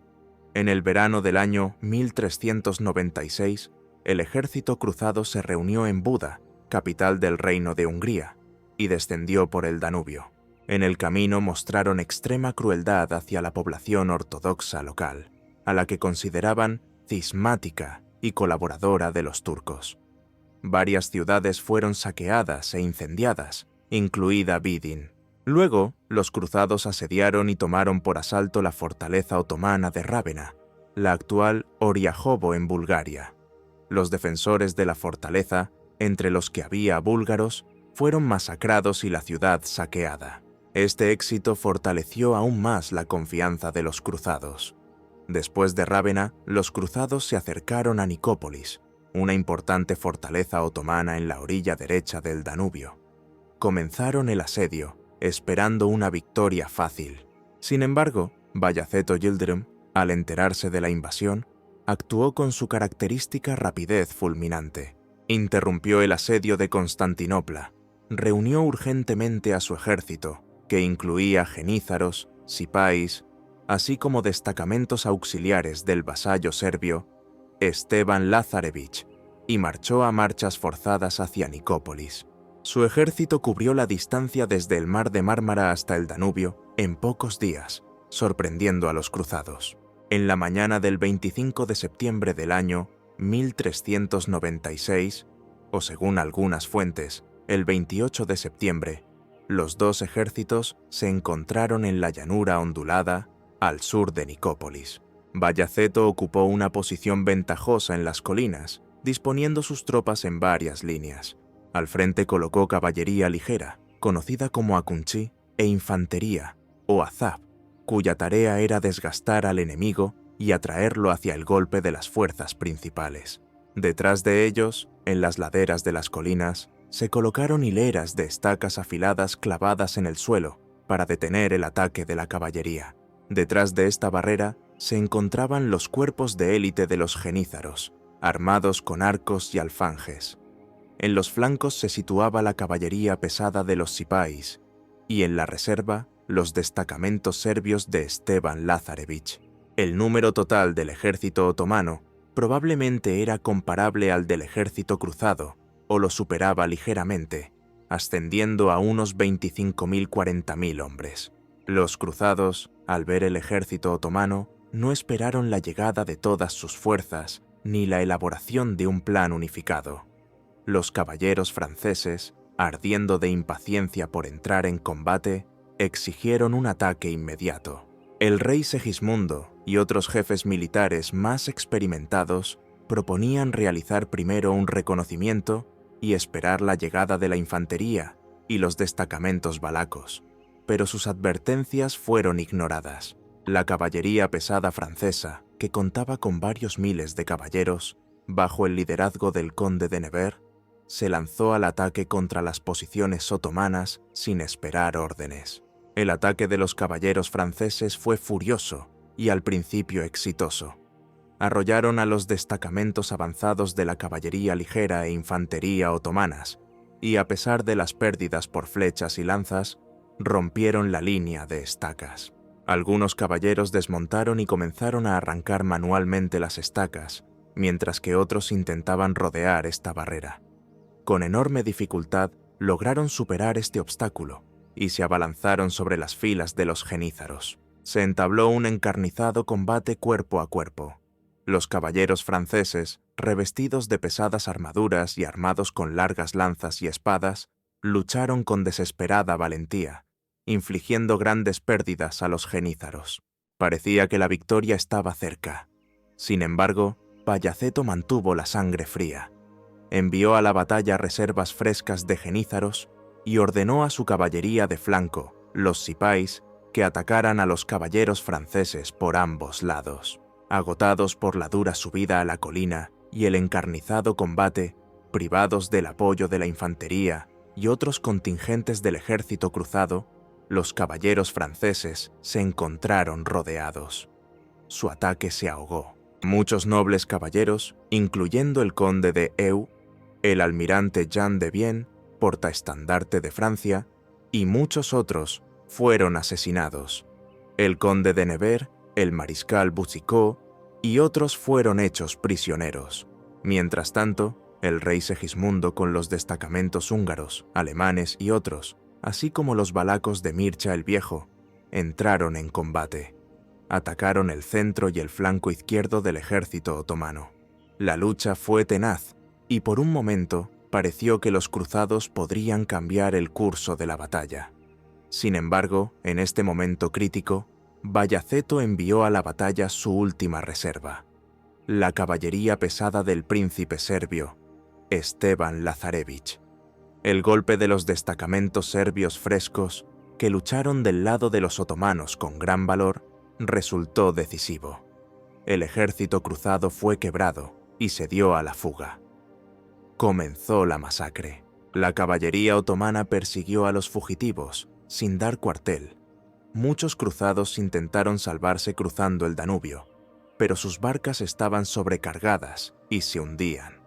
En el verano del año 1396, el ejército cruzado se reunió en Buda, capital del Reino de Hungría, y descendió por el Danubio. En el camino mostraron extrema crueldad hacia la población ortodoxa local, a la que consideraban cismática y colaboradora de los turcos. Varias ciudades fueron saqueadas e incendiadas, incluida Vidin. Luego, los cruzados asediaron y tomaron por asalto la fortaleza otomana de Rávena, la actual Oriajovo en Bulgaria. Los defensores de la fortaleza, entre los que había búlgaros, fueron masacrados y la ciudad saqueada. Este éxito fortaleció aún más la confianza de los cruzados. Después de Rávena, los cruzados se acercaron a Nicópolis, una importante fortaleza otomana en la orilla derecha del Danubio. Comenzaron el asedio, esperando una victoria fácil. Sin embargo, Bayaceto Yıldırım, al enterarse de la invasión, actuó con su característica rapidez fulminante. Interrumpió el asedio de Constantinopla, reunió urgentemente a su ejército, que incluía genízaros, sipáis, así como destacamentos auxiliares del vasallo serbio Esteban Lazarevich, y marchó a marchas forzadas hacia Nicópolis. Su ejército cubrió la distancia desde el mar de Mármara hasta el Danubio en pocos días, sorprendiendo a los cruzados. En la mañana del 25 de septiembre del año 1396, o según algunas fuentes, el 28 de septiembre, los dos ejércitos se encontraron en la llanura ondulada al sur de Nicópolis. Bayaceto ocupó una posición ventajosa en las colinas, disponiendo sus tropas en varias líneas. Al frente colocó caballería ligera, conocida como akunchi, e infantería, o azab, cuya tarea era desgastar al enemigo y atraerlo hacia el golpe de las fuerzas principales. Detrás de ellos, en las laderas de las colinas, se colocaron hileras de estacas afiladas clavadas en el suelo para detener el ataque de la caballería. Detrás de esta barrera se encontraban los cuerpos de élite de los genízaros, armados con arcos y alfanjes. En los flancos se situaba la caballería pesada de los sipáis, y en la reserva los destacamentos serbios de Esteban Lazarevich. El número total del ejército otomano probablemente era comparable al del ejército cruzado, o lo superaba ligeramente, ascendiendo a unos 25.000-40.000 hombres. Los cruzados, al ver el ejército otomano, no esperaron la llegada de todas sus fuerzas ni la elaboración de un plan unificado. Los caballeros franceses, ardiendo de impaciencia por entrar en combate, exigieron un ataque inmediato. El rey Segismundo y otros jefes militares más experimentados proponían realizar primero un reconocimiento y esperar la llegada de la infantería y los destacamentos valacos, pero sus advertencias fueron ignoradas. La caballería pesada francesa, que contaba con varios miles de caballeros, bajo el liderazgo del conde de Nevers, se lanzó al ataque contra las posiciones otomanas sin esperar órdenes. El ataque de los caballeros franceses fue furioso y al principio exitoso. arrollaron a los destacamentos avanzados de la caballería ligera e infantería otomanas, y a pesar de las pérdidas por flechas y lanzas, rompieron la línea de estacas. Algunos caballeros desmontaron y comenzaron a arrancar manualmente las estacas, mientras que otros intentaban rodear esta barrera. Con enorme dificultad lograron superar este obstáculo y se abalanzaron sobre las filas de los genízaros. Se entabló un encarnizado combate cuerpo a cuerpo. Los caballeros franceses, revestidos de pesadas armaduras y armados con largas lanzas y espadas, lucharon con desesperada valentía, infligiendo grandes pérdidas a los genízaros. Parecía que la victoria estaba cerca. Sin embargo, Bayaceto mantuvo la sangre fría. Envió a la batalla reservas frescas de genízaros y ordenó a su caballería de flanco, los sipais, que atacaran a los caballeros franceses por ambos lados. Agotados por la dura subida a la colina y el encarnizado combate, privados del apoyo de la infantería y otros contingentes del ejército cruzado, los caballeros franceses se encontraron rodeados. Su ataque se ahogó. Muchos nobles caballeros, incluyendo el conde de Eu, el almirante Jean de Vienne, portaestandarte de Francia, y muchos otros, fueron asesinados. El conde de Nevers, el mariscal Boucicaut y otros fueron hechos prisioneros. Mientras tanto, el rey Segismundo con los destacamentos húngaros, alemanes y otros, así como los valacos de Mircea el Viejo, entraron en combate. Atacaron el centro y el flanco izquierdo del ejército otomano. La lucha fue tenaz y por un momento pareció que los cruzados podrían cambiar el curso de la batalla. Sin embargo, en este momento crítico, Bayaceto envió a la batalla su última reserva, la caballería pesada del príncipe serbio, Esteban Lazarevich. El golpe de los destacamentos serbios frescos, que lucharon del lado de los otomanos con gran valor, resultó decisivo. El ejército cruzado fue quebrado y se dio a la fuga. Comenzó la masacre. La caballería otomana persiguió a los fugitivos, sin dar cuartel. Muchos cruzados intentaron salvarse cruzando el Danubio, pero sus barcas estaban sobrecargadas y se hundían.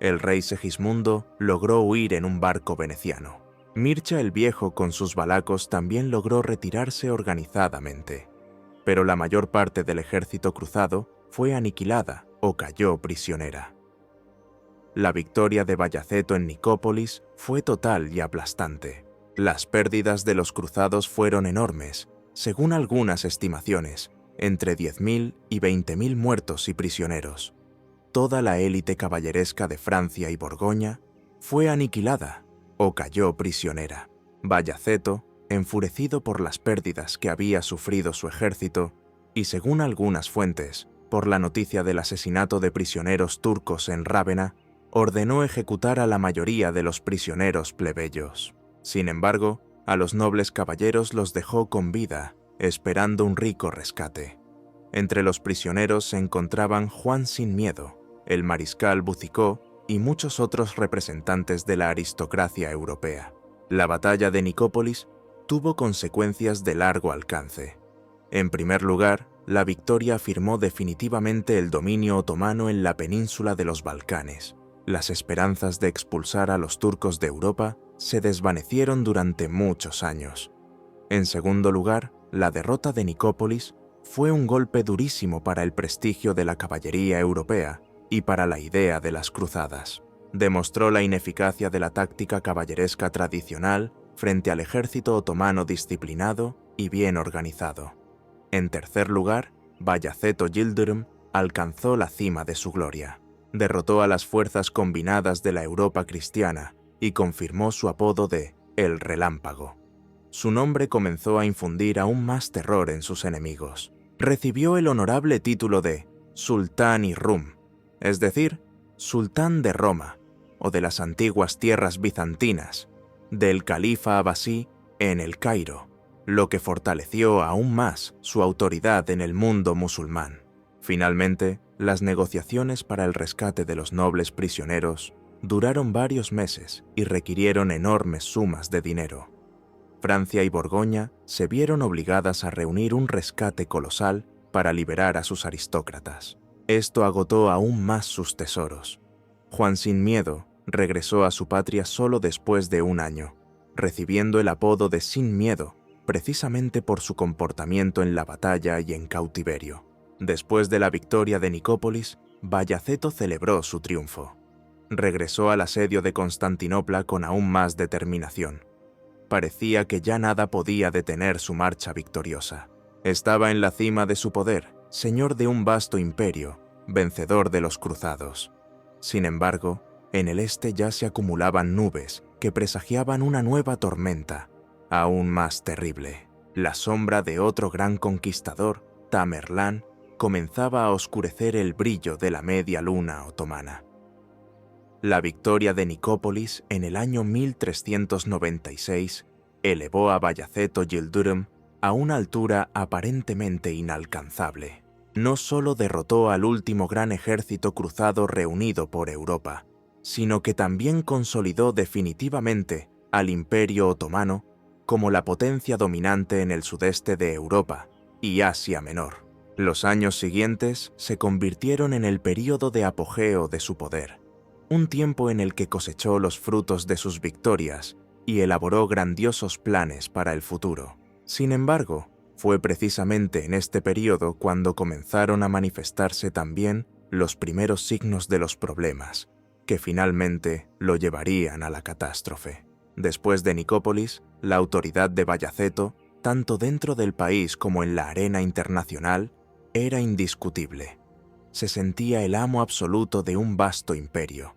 El rey Segismundo logró huir en un barco veneciano. Mircea el Viejo con sus valacos también logró retirarse organizadamente, pero la mayor parte del ejército cruzado fue aniquilada o cayó prisionera. La victoria de Bayaceto en Nicópolis fue total y aplastante. Las pérdidas de los cruzados fueron enormes, según algunas estimaciones, entre 10.000 y 20.000 muertos y prisioneros. Toda la élite caballeresca de Francia y Borgoña fue aniquilada o cayó prisionera. Bayaceto, enfurecido por las pérdidas que había sufrido su ejército, y según algunas fuentes, por la noticia del asesinato de prisioneros turcos en Rávena, ordenó ejecutar a la mayoría de los prisioneros plebeyos. Sin embargo, a los nobles caballeros los dejó con vida, esperando un rico rescate. Entre los prisioneros se encontraban Juan sin Miedo, el mariscal Boucicaut y muchos otros representantes de la aristocracia europea. La batalla de Nicópolis tuvo consecuencias de largo alcance. En primer lugar, la victoria afirmó definitivamente el dominio otomano en la península de los Balcanes. Las esperanzas de expulsar a los turcos de Europa se desvanecieron durante muchos años. En segundo lugar, la derrota de Nicópolis fue un golpe durísimo para el prestigio de la caballería europea y para la idea de las cruzadas. Demostró la ineficacia de la táctica caballeresca tradicional frente al ejército otomano disciplinado y bien organizado. En tercer lugar, Bayaceto Yıldırım alcanzó la cima de su gloria. Derrotó a las fuerzas combinadas de la Europa cristiana y confirmó su apodo de El Relámpago. Su nombre comenzó a infundir aún más terror en sus enemigos. Recibió el honorable título de Sultán-i Rum, es decir, Sultán de Roma, o de las antiguas tierras bizantinas, del califa abasí en El Cairo, lo que fortaleció aún más su autoridad en el mundo musulmán. Finalmente, las negociaciones para el rescate de los nobles prisioneros duraron varios meses y requirieron enormes sumas de dinero. Francia y Borgoña se vieron obligadas a reunir un rescate colosal para liberar a sus aristócratas. Esto agotó aún más sus tesoros. Juan sin Miedo regresó a su patria solo después de un año, recibiendo el apodo de Sin Miedo, precisamente por su comportamiento en la batalla y en cautiverio. Después de la victoria de Nicópolis, Bayaceto celebró su triunfo. Regresó al asedio de Constantinopla con aún más determinación. Parecía que ya nada podía detener su marcha victoriosa. Estaba en la cima de su poder, señor de un vasto imperio, vencedor de los cruzados. Sin embargo, en el este ya se acumulaban nubes que presagiaban una nueva tormenta, aún más terrible. La sombra de otro gran conquistador, Tamerlán, comenzaba a oscurecer el brillo de la media luna otomana. La victoria de Nicópolis en el año 1396 elevó a Bayaceto Yildirim a una altura aparentemente inalcanzable. No solo derrotó al último gran ejército cruzado reunido por Europa, sino que también consolidó definitivamente al Imperio Otomano como la potencia dominante en el sudeste de Europa y Asia Menor. Los años siguientes se convirtieron en el período de apogeo de su poder, un tiempo en el que cosechó los frutos de sus victorias y elaboró grandiosos planes para el futuro. Sin embargo, fue precisamente en este período cuando comenzaron a manifestarse también los primeros signos de los problemas, que finalmente lo llevarían a la catástrofe. Después de Nicópolis, la autoridad de Bayaceto, tanto dentro del país como en la arena internacional, era indiscutible. Se sentía el amo absoluto de un vasto imperio.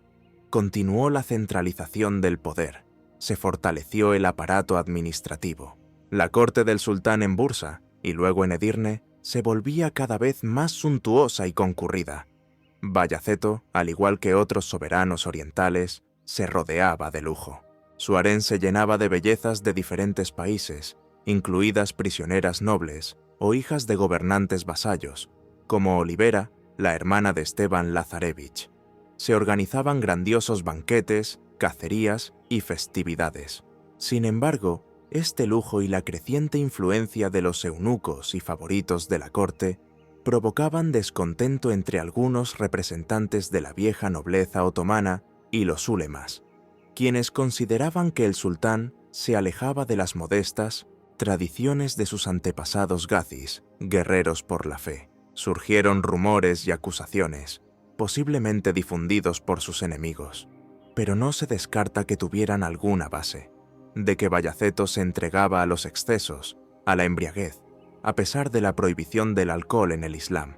Continuó la centralización del poder. Se fortaleció el aparato administrativo. La corte del sultán en Bursa, y luego en Edirne, se volvía cada vez más suntuosa y concurrida. Bayaceto, al igual que otros soberanos orientales, se rodeaba de lujo. Su harén se llenaba de bellezas de diferentes países, incluidas prisioneras nobles o hijas de gobernantes vasallos, como Olivera, la hermana de Esteban Lazarevich. Se organizaban grandiosos banquetes, cacerías y festividades. Sin embargo, este lujo y la creciente influencia de los eunucos y favoritos de la corte provocaban descontento entre algunos representantes de la vieja nobleza otomana y los ulemas, quienes consideraban que el sultán se alejaba de las modestas tradiciones de sus antepasados gazis, guerreros por la fe. Surgieron rumores y acusaciones, posiblemente difundidos por sus enemigos, pero no se descarta que tuvieran alguna base, de que Bayaceto se entregaba a los excesos, a la embriaguez, a pesar de la prohibición del alcohol en el Islam,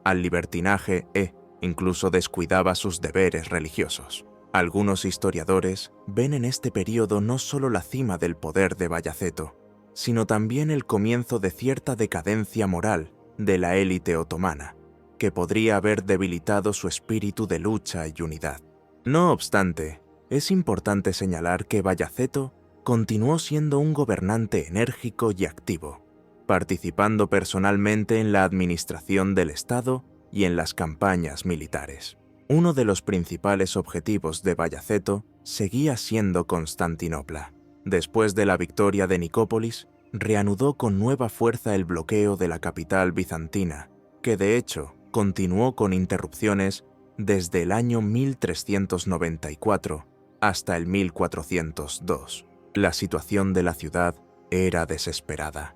al libertinaje e incluso descuidaba sus deberes religiosos. Algunos historiadores ven en este período no solo la cima del poder de Bayaceto, sino también el comienzo de cierta decadencia moral de la élite otomana, que podría haber debilitado su espíritu de lucha y unidad. No obstante, es importante señalar que Bayaceto continuó siendo un gobernante enérgico y activo, participando personalmente en la administración del Estado y en las campañas militares. Uno de los principales objetivos de Bayaceto seguía siendo Constantinopla. Después de la victoria de Nicópolis, reanudó con nueva fuerza el bloqueo de la capital bizantina, que de hecho continuó con interrupciones desde el año 1394 hasta el 1402. La situación de la ciudad era desesperada.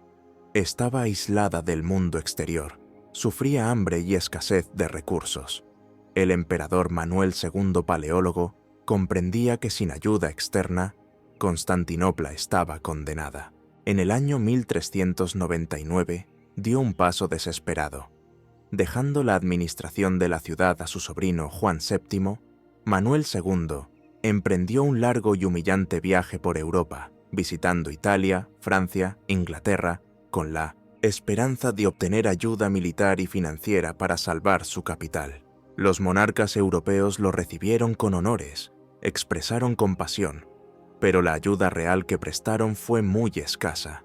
Estaba aislada del mundo exterior, sufría hambre y escasez de recursos. El emperador Manuel II Paleólogo comprendía que sin ayuda externa, Constantinopla estaba condenada. En el año 1399 dio un paso desesperado. Dejando la administración de la ciudad a su sobrino Juan VII, Manuel II emprendió un largo y humillante viaje por Europa, visitando Italia, Francia, Inglaterra, con la esperanza de obtener ayuda militar y financiera para salvar su capital. Los monarcas europeos lo recibieron con honores, expresaron compasión, pero la ayuda real que prestaron fue muy escasa.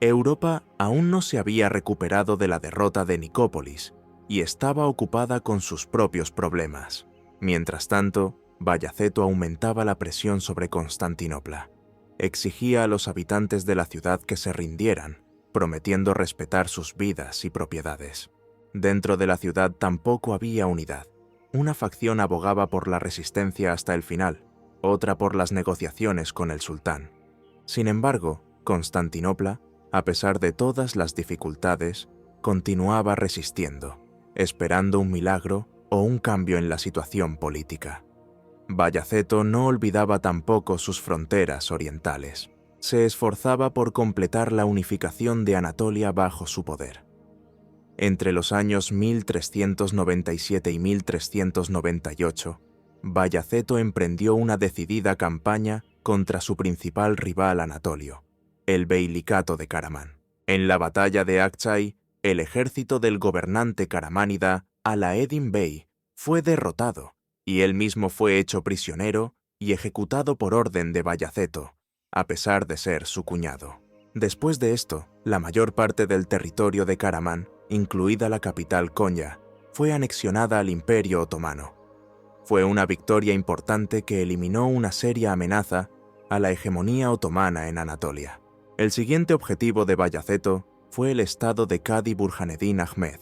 Europa aún no se había recuperado de la derrota de Nicópolis y estaba ocupada con sus propios problemas. Mientras tanto, Bayaceto aumentaba la presión sobre Constantinopla. Exigía a los habitantes de la ciudad que se rindieran, prometiendo respetar sus vidas y propiedades. Dentro de la ciudad tampoco había unidad. Una facción abogaba por la resistencia hasta el final, otra por las negociaciones con el sultán. Sin embargo, Constantinopla, a pesar de todas las dificultades, continuaba resistiendo, esperando un milagro o un cambio en la situación política. Bayaceto no olvidaba tampoco sus fronteras orientales. Se esforzaba por completar la unificación de Anatolia bajo su poder. Entre los años 1397 y 1398, Bayaceto emprendió una decidida campaña contra su principal rival anatolio, el Beilicato de Karamán. En la batalla de Akçay, el ejército del gobernante karamánida Alaeddin Bey fue derrotado y él mismo fue hecho prisionero y ejecutado por orden de Bayaceto, a pesar de ser su cuñado. Después de esto, la mayor parte del territorio de Karamán, incluida la capital Konya, fue anexionada al Imperio Otomano. Fue una victoria importante que eliminó una seria amenaza a la hegemonía otomana en Anatolia. El siguiente objetivo de Bayaceto fue el estado de Kadi Burhaneddin Ahmed,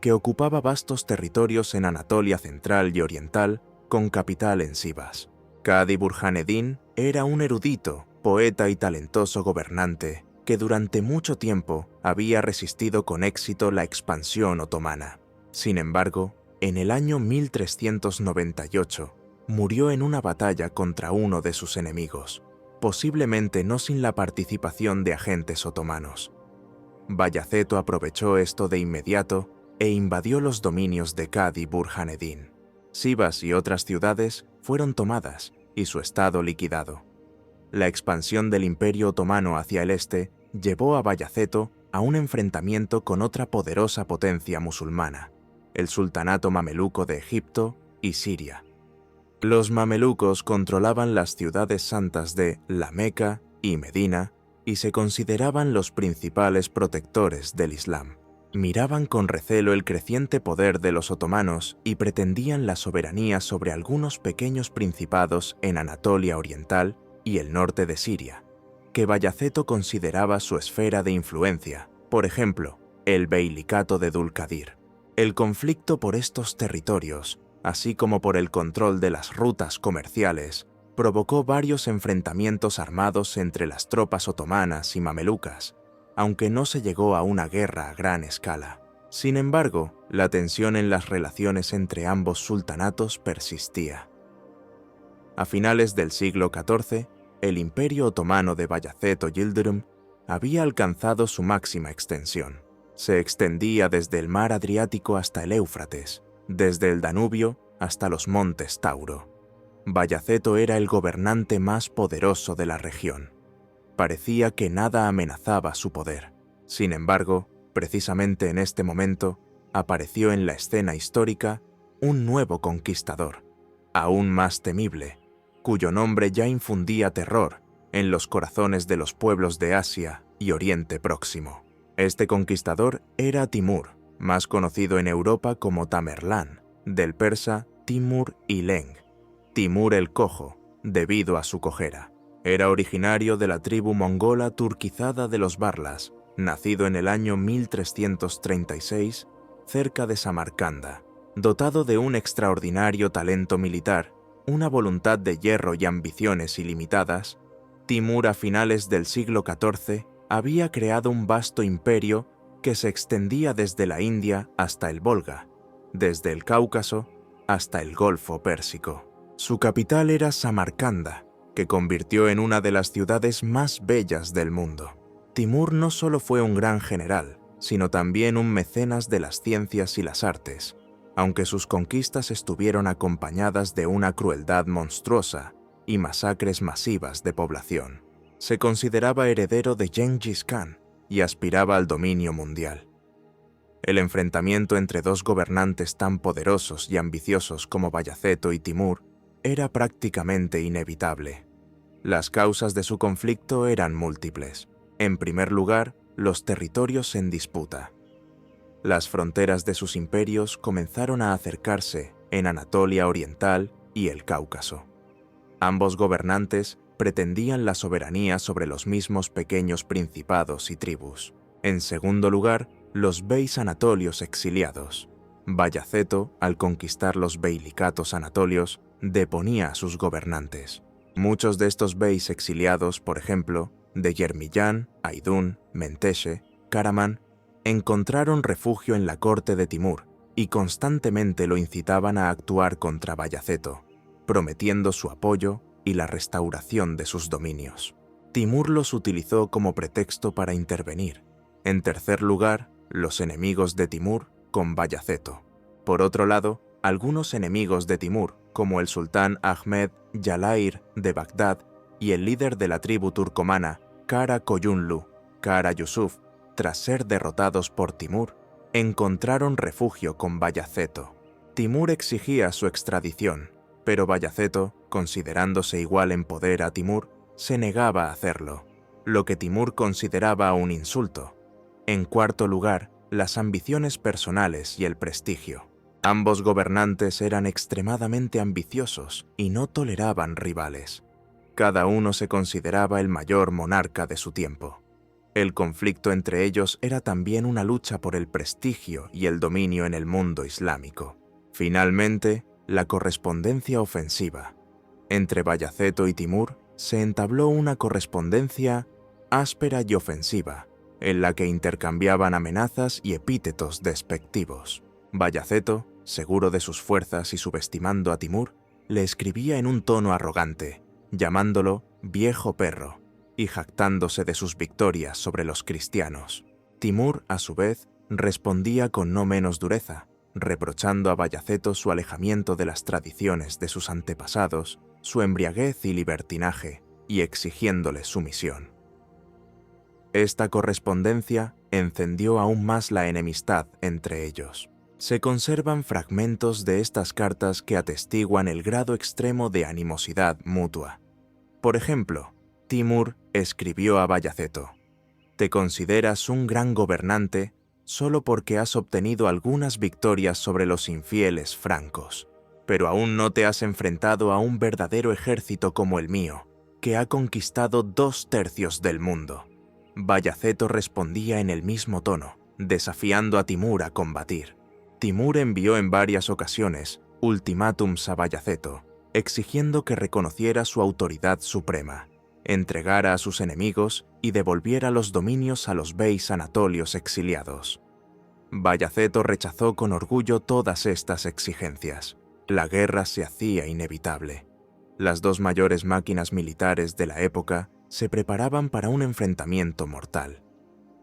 que ocupaba vastos territorios en Anatolia central y oriental, con capital en Sivas. Kadi Burhaneddin era un erudito, poeta y talentoso gobernante que durante mucho tiempo había resistido con éxito la expansión otomana. Sin embargo, en el año 1398, murió en una batalla contra uno de sus enemigos, posiblemente no sin la participación de agentes otomanos. Bayaceto aprovechó esto de inmediato e invadió los dominios de Kadi Burhaneddin. Sivas y otras ciudades fueron tomadas y su estado liquidado. La expansión del Imperio Otomano hacia el este llevó a Bayaceto a un enfrentamiento con otra poderosa potencia musulmana, el Sultanato Mameluco de Egipto y Siria. Los mamelucos controlaban las ciudades santas de La Meca y Medina y se consideraban los principales protectores del Islam. Miraban con recelo el creciente poder de los otomanos y pretendían la soberanía sobre algunos pequeños principados en Anatolia Oriental y el norte de Siria, que Bayaceto consideraba su esfera de influencia, por ejemplo, el Beilicato de Dulkadir. El conflicto por estos territorios, así como por el control de las rutas comerciales, provocó varios enfrentamientos armados entre las tropas otomanas y mamelucas, aunque no se llegó a una guerra a gran escala. Sin embargo, la tensión en las relaciones entre ambos sultanatos persistía. A finales del siglo XIV, el Imperio Otomano de Bayaceto Yıldırım había alcanzado su máxima extensión. Se extendía desde el mar Adriático hasta el Éufrates, desde el Danubio hasta los montes Tauro. Bayaceto era el gobernante más poderoso de la región. Parecía que nada amenazaba su poder. Sin embargo, precisamente en este momento, apareció en la escena histórica un nuevo conquistador, aún más temible, cuyo nombre ya infundía terror en los corazones de los pueblos de Asia y Oriente Próximo. Este conquistador era Timur, más conocido en Europa como Tamerlán, del persa Timur Ileng, Timur el Cojo, debido a su cojera. Era originario de la tribu mongola turquizada de los Barlas, nacido en el año 1336, cerca de Samarcanda. Dotado de un extraordinario talento militar, una voluntad de hierro y ambiciones ilimitadas, Timur a finales del siglo XIV había creado un vasto imperio que se extendía desde la India hasta el Volga, desde el Cáucaso hasta el Golfo Pérsico. Su capital era Samarcanda, que convirtió en una de las ciudades más bellas del mundo. Timur no solo fue un gran general, sino también un mecenas de las ciencias y las artes, aunque sus conquistas estuvieron acompañadas de una crueldad monstruosa y masacres masivas de población. Se consideraba heredero de Gengis Khan y aspiraba al dominio mundial. El enfrentamiento entre dos gobernantes tan poderosos y ambiciosos como Bayaceto y Timur era prácticamente inevitable. Las causas de su conflicto eran múltiples. En primer lugar, los territorios en disputa. Las fronteras de sus imperios comenzaron a acercarse en Anatolia Oriental y el Cáucaso. Ambos gobernantes pretendían la soberanía sobre los mismos pequeños principados y tribus. En segundo lugar, los beys anatolios exiliados. Bayaceto, al conquistar los beilicatos anatolios, deponía a sus gobernantes. Muchos de estos beys exiliados, por ejemplo, de Yermillán, Aydún, Menteşe, Karaman, encontraron refugio en la corte de Timur y constantemente lo incitaban a actuar contra Bayaceto, prometiendo su apoyo y la restauración de sus dominios. Timur los utilizó como pretexto para intervenir. En tercer lugar, los enemigos de Timur con Bayaceto. Por otro lado, algunos enemigos de Timur, como el sultán Ahmed Yalair de Bagdad y el líder de la tribu turcomana Kara Koyunlu, Kara Yusuf, tras ser derrotados por Timur, encontraron refugio con Bayaceto. Timur exigía su extradición, pero Bayaceto, considerándose igual en poder a Timur, se negaba a hacerlo, lo que Timur consideraba un insulto. En cuarto lugar, las ambiciones personales y el prestigio. Ambos gobernantes eran extremadamente ambiciosos y no toleraban rivales. Cada uno se consideraba el mayor monarca de su tiempo. El conflicto entre ellos era también una lucha por el prestigio y el dominio en el mundo islámico. Finalmente, la correspondencia ofensiva. Entre Bayaceto y Timur se entabló una correspondencia áspera y ofensiva, en la que intercambiaban amenazas y epítetos despectivos. Bayaceto, seguro de sus fuerzas y subestimando a Timur, le escribía en un tono arrogante, llamándolo «viejo perro», y jactándose de sus victorias sobre los cristianos. Timur, a su vez, respondía con no menos dureza, reprochando a Bayaceto su alejamiento de las tradiciones de sus antepasados, su embriaguez y libertinaje, y exigiéndole sumisión. Esta correspondencia encendió aún más la enemistad entre ellos. Se conservan fragmentos de estas cartas que atestiguan el grado extremo de animosidad mutua. Por ejemplo, Timur escribió a Bayaceto: «Te consideras un gran gobernante solo porque has obtenido algunas victorias sobre los infieles francos, pero aún no te has enfrentado a un verdadero ejército como el mío, que ha conquistado 2/3 del mundo». Bayaceto respondía en el mismo tono, desafiando a Timur a combatir. Timur envió en varias ocasiones ultimátums a Bayaceto, exigiendo que reconociera su autoridad suprema, entregara a sus enemigos y devolviera los dominios a los beys anatolios exiliados. Bayaceto rechazó con orgullo todas estas exigencias. La guerra se hacía inevitable. Las dos mayores máquinas militares de la época se preparaban para un enfrentamiento mortal.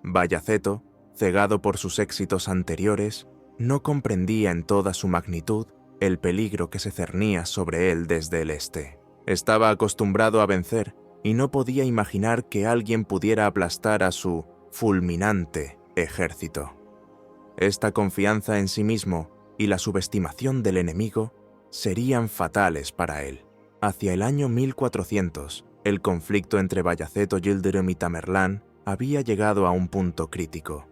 Bayaceto, cegado por sus éxitos anteriores, no comprendía en toda su magnitud el peligro que se cernía sobre él desde el este. Estaba acostumbrado a vencer y no podía imaginar que alguien pudiera aplastar a su fulminante ejército. Esta confianza en sí mismo y la subestimación del enemigo serían fatales para él. Hacia el año 1400, el conflicto entre Bayaceto Yıldırım y Tamerlán había llegado a un punto crítico.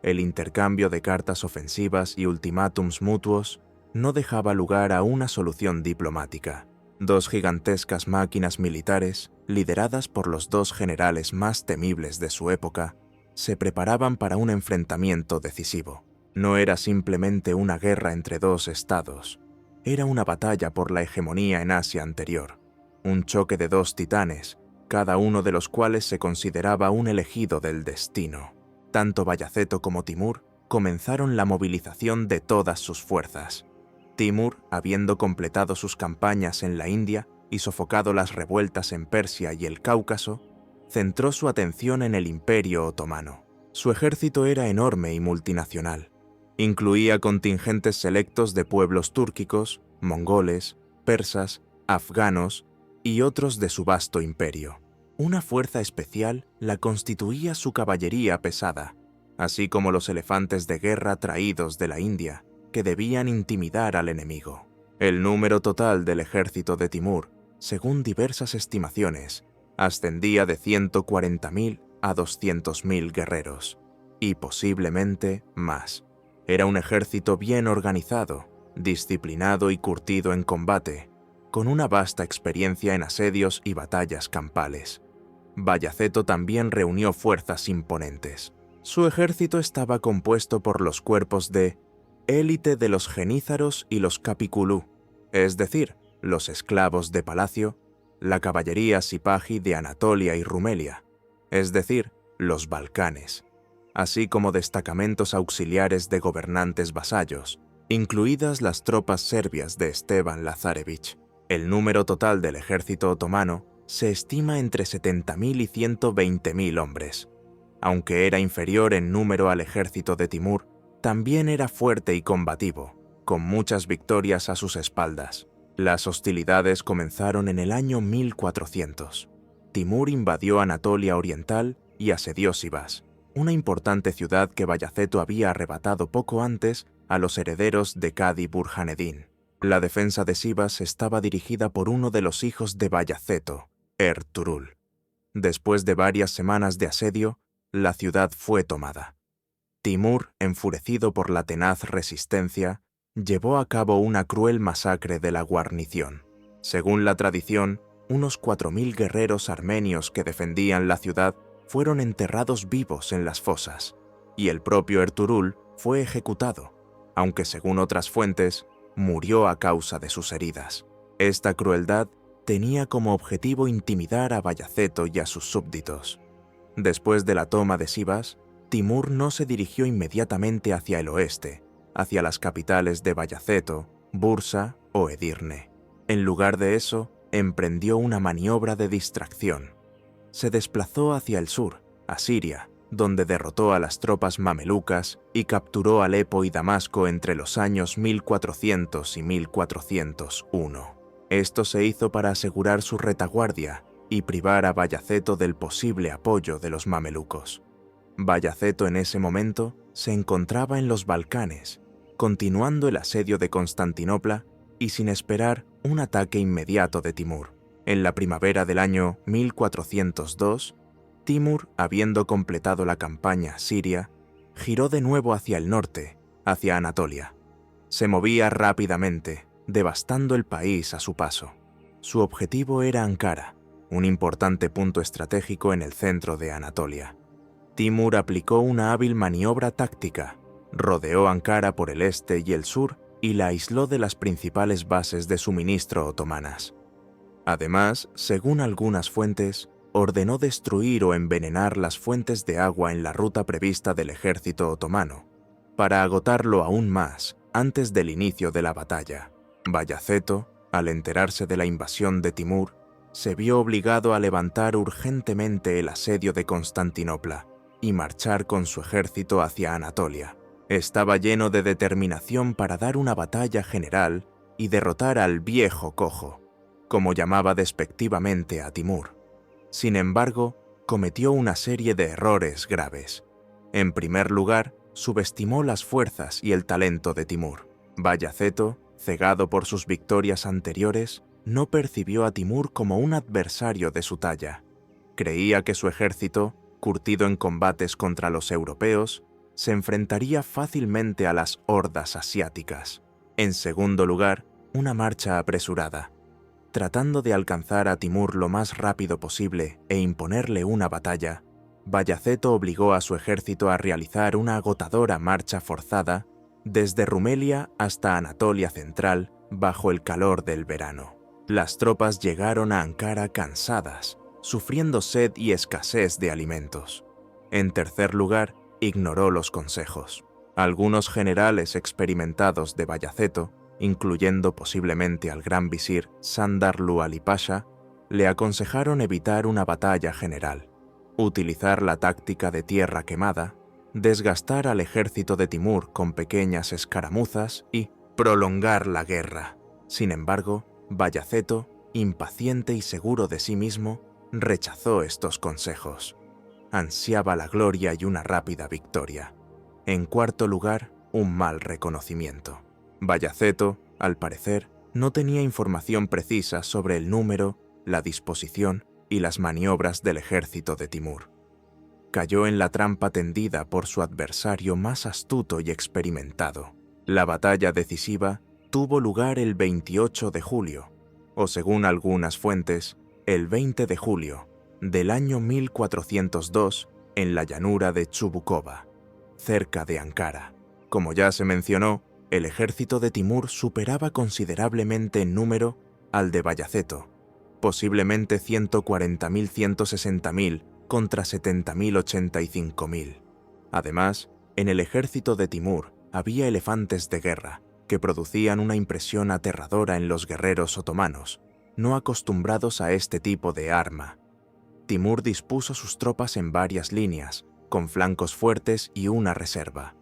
El intercambio de cartas ofensivas y ultimátums mutuos no dejaba lugar a una solución diplomática. Dos gigantescas máquinas militares, lideradas por los dos generales más temibles de su época, se preparaban para un enfrentamiento decisivo. No era simplemente una guerra entre dos estados, era una batalla por la hegemonía en Asia anterior, un choque de dos titanes, cada uno de los cuales se consideraba un elegido del destino. Tanto Bayaceto como Timur comenzaron la movilización de todas sus fuerzas. Timur, habiendo completado sus campañas en la India y sofocado las revueltas en Persia y el Cáucaso, centró su atención en el Imperio Otomano. Su ejército era enorme y multinacional. Incluía contingentes selectos de pueblos túrquicos, mongoles, persas, afganos y otros de su vasto imperio. Una fuerza especial la constituía su caballería pesada, así como los elefantes de guerra traídos de la India, que debían intimidar al enemigo. El número total del ejército de Timur, según diversas estimaciones, ascendía de 140.000 a 200.000 guerreros, y posiblemente más. Era un ejército bien organizado, disciplinado y curtido en combate, con una vasta experiencia en asedios y batallas campales. Bayaceto también reunió fuerzas imponentes. Su ejército estaba compuesto por los cuerpos de élite de los genízaros y los capiculú, es decir, los esclavos de palacio, la caballería sipahi de Anatolia y Rumelia, es decir, los Balcanes, así como destacamentos auxiliares de gobernantes vasallos, incluidas las tropas serbias de Esteban Lazarevich. El número total del ejército otomano se estima entre 70.000 y 120.000 hombres. Aunque era inferior en número al ejército de Timur, también era fuerte y combativo, con muchas victorias a sus espaldas. Las hostilidades comenzaron en el año 1400. Timur invadió Anatolia Oriental y asedió Sivas, una importante ciudad que Bayaceto había arrebatado poco antes a los herederos de Kadi Burhaneddin. La defensa de Sivas estaba dirigida por uno de los hijos de Bayaceto, Ertuğrul. Después de varias semanas de asedio, la ciudad fue tomada. Timur, enfurecido por la tenaz resistencia, llevó a cabo una cruel masacre de la guarnición. Según la tradición, unos 4.000 guerreros armenios que defendían la ciudad fueron enterrados vivos en las fosas, y el propio Ertuğrul fue ejecutado, aunque según otras fuentes, murió a causa de sus heridas. Esta crueldad tenía como objetivo intimidar a Bayaceto y a sus súbditos. Después de la toma de Sivas, Timur no se dirigió inmediatamente hacia el oeste, hacia las capitales de Bayaceto, Bursa o Edirne. En lugar de eso, emprendió una maniobra de distracción. Se desplazó hacia el sur, a Siria, donde derrotó a las tropas mamelucas y capturó Alepo y Damasco entre los años 1400 y 1401. Esto se hizo para asegurar su retaguardia y privar a Bayaceto del posible apoyo de los mamelucos. Bayaceto en ese momento se encontraba en los Balcanes, continuando el asedio de Constantinopla y sin esperar un ataque inmediato de Timur. En la primavera del año 1402, Timur, habiendo completado la campaña siria, giró de nuevo hacia el norte, hacia Anatolia. Se movía rápidamente, devastando el país a su paso. Su objetivo era Ankara, un importante punto estratégico en el centro de Anatolia. Timur aplicó una hábil maniobra táctica, rodeó Ankara por el este y el sur y la aisló de las principales bases de suministro otomanas. Además, según algunas fuentes, ordenó destruir o envenenar las fuentes de agua en la ruta prevista del ejército otomano, para agotarlo aún más antes del inicio de la batalla. Bayaceto, al enterarse de la invasión de Timur, se vio obligado a levantar urgentemente el asedio de Constantinopla y marchar con su ejército hacia Anatolia. Estaba lleno de determinación para dar una batalla general y derrotar al viejo cojo, como llamaba despectivamente a Timur. Sin embargo, cometió una serie de errores graves. En primer lugar, subestimó las fuerzas y el talento de Timur. Bayaceto, cegado por sus victorias anteriores, no percibió a Timur como un adversario de su talla. Creía que su ejército, curtido en combates contra los europeos, se enfrentaría fácilmente a las hordas asiáticas. En segundo lugar, una marcha apresurada. Tratando de alcanzar a Timur lo más rápido posible e imponerle una batalla, Bayaceto obligó a su ejército a realizar una agotadora marcha forzada desde Rumelia hasta Anatolia Central bajo el calor del verano. Las tropas llegaron a Ankara cansadas, sufriendo sed y escasez de alimentos. En tercer lugar, ignoró los consejos. Algunos generales experimentados de Bayaceto, incluyendo posiblemente al gran visir Sandarlu Ali Pasha, le aconsejaron evitar una batalla general, utilizar la táctica de tierra quemada, desgastar al ejército de Timur con pequeñas escaramuzas y prolongar la guerra. Sin embargo, Bayaceto, impaciente y seguro de sí mismo, rechazó estos consejos. Ansiaba la gloria y una rápida victoria. En cuarto lugar, un mal reconocimiento. Bayaceto, al parecer, no tenía información precisa sobre el número, la disposición y las maniobras del ejército de Timur. Cayó en la trampa tendida por su adversario más astuto y experimentado. La batalla decisiva tuvo lugar el 28 de julio, o según algunas fuentes, el 20 de julio del año 1402, en la llanura de Chubukova, cerca de Ankara. Como ya se mencionó, el ejército de Timur superaba considerablemente en número al de Bayaceto, posiblemente 140.000-160.000 contra 70.000-85.000. Además, en el ejército de Timur había elefantes de guerra que producían una impresión aterradora en los guerreros otomanos, no acostumbrados a este tipo de arma. Timur dispuso sus tropas en varias líneas, con flancos fuertes y una reserva.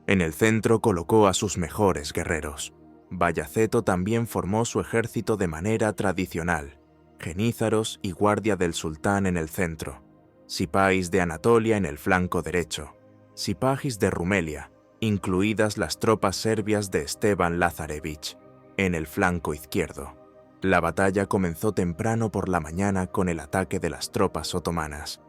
En el centro colocó a sus mejores guerreros. Bayaceto también formó su ejército de manera tradicional, genízaros y guardia del sultán en el centro, sipáis de Anatolia en el flanco derecho, sipajis de Rumelia, incluidas las tropas serbias de Esteban Lazarevich, en el flanco izquierdo. La batalla comenzó temprano por la mañana con el ataque de las tropas otomanas.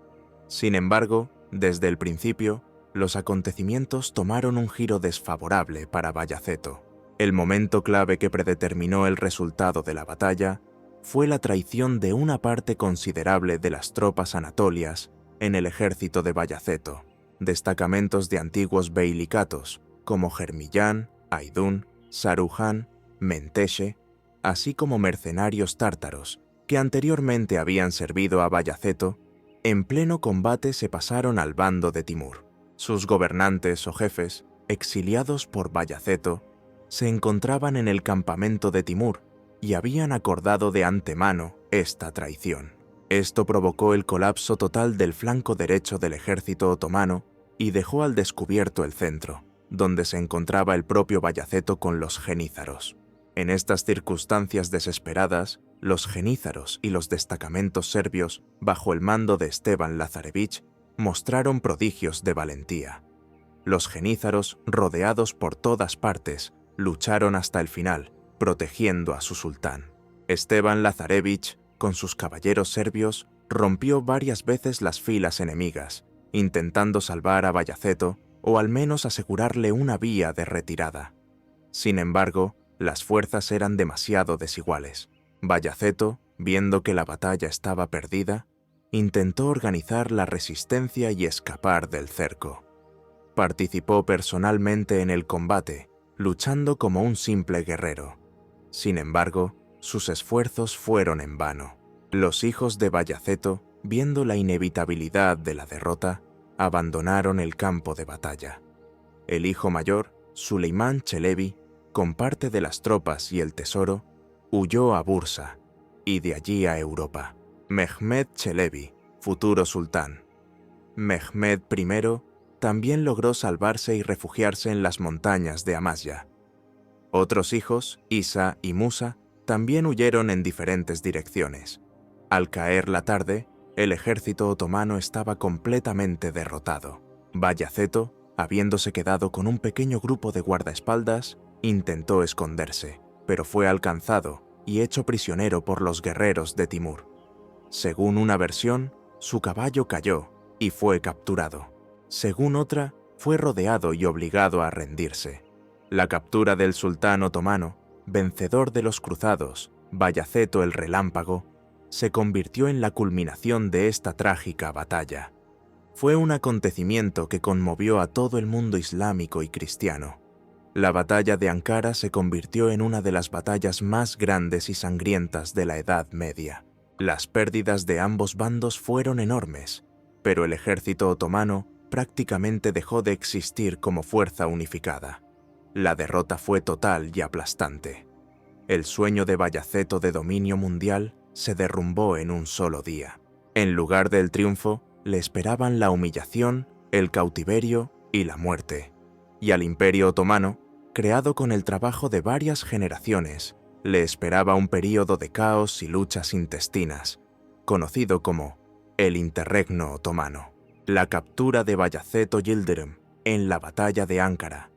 Sin embargo, desde el principio, los acontecimientos tomaron un giro desfavorable para Bayaceto. El momento clave que predeterminó el resultado de la batalla fue la traición de una parte considerable de las tropas anatolias en el ejército de Bayaceto, destacamentos de antiguos beilicatos como Germillán, Aydún, Saruján, Menteşe, así como mercenarios tártaros que anteriormente habían servido a Bayaceto, en pleno combate se pasaron al bando de Timur. Sus gobernantes o jefes, exiliados por Bayaceto, se encontraban en el campamento de Timur y habían acordado de antemano esta traición. Esto provocó el colapso total del flanco derecho del ejército otomano y dejó al descubierto el centro, donde se encontraba el propio Bayaceto con los genízaros. En estas circunstancias desesperadas, los genízaros y los destacamentos serbios, bajo el mando de Esteban Lazarevich, mostraron prodigios de valentía. Los genízaros, rodeados por todas partes, lucharon hasta el final, protegiendo a su sultán. Esteban Lazarevich, con sus caballeros serbios, rompió varias veces las filas enemigas, intentando salvar a Bayaceto o al menos asegurarle una vía de retirada. Sin embargo, las fuerzas eran demasiado desiguales. Bayaceto, viendo que la batalla estaba perdida, intentó organizar la resistencia y escapar del cerco. Participó personalmente en el combate, luchando como un simple guerrero. Sin embargo, sus esfuerzos fueron en vano. Los hijos de Bayaceto, viendo la inevitabilidad de la derrota, abandonaron el campo de batalla. El hijo mayor, Suleimán Çelebi, con parte de las tropas y el tesoro, huyó a Bursa y de allí a Europa. Mehmed Çelebi, futuro sultán. Mehmed I también logró salvarse y refugiarse en las montañas de Amasya. Otros hijos, Isa y Musa, también huyeron en diferentes direcciones. Al caer la tarde, el ejército otomano estaba completamente derrotado. Bayaceto, habiéndose quedado con un pequeño grupo de guardaespaldas, intentó esconderse, pero fue alcanzado y hecho prisionero por los guerreros de Timur. Según una versión, su caballo cayó y fue capturado. Según otra, fue rodeado y obligado a rendirse. La captura del sultán otomano, vencedor de los cruzados, Bayaceto el Relámpago, se convirtió en la culminación de esta trágica batalla. Fue un acontecimiento que conmovió a todo el mundo islámico y cristiano. La batalla de Ankara se convirtió en una de las batallas más grandes y sangrientas de la Edad Media. Las pérdidas de ambos bandos fueron enormes, pero el ejército otomano prácticamente dejó de existir como fuerza unificada. La derrota fue total y aplastante. El sueño de Bayaceto de dominio mundial se derrumbó en un solo día. En lugar del triunfo, le esperaban la humillación, el cautiverio y la muerte. Y al Imperio Otomano, creado con el trabajo de varias generaciones, le esperaba un período de caos y luchas intestinas, conocido como el Interregno Otomano. La captura de Bayaceto Yıldırım en la batalla de Ankara,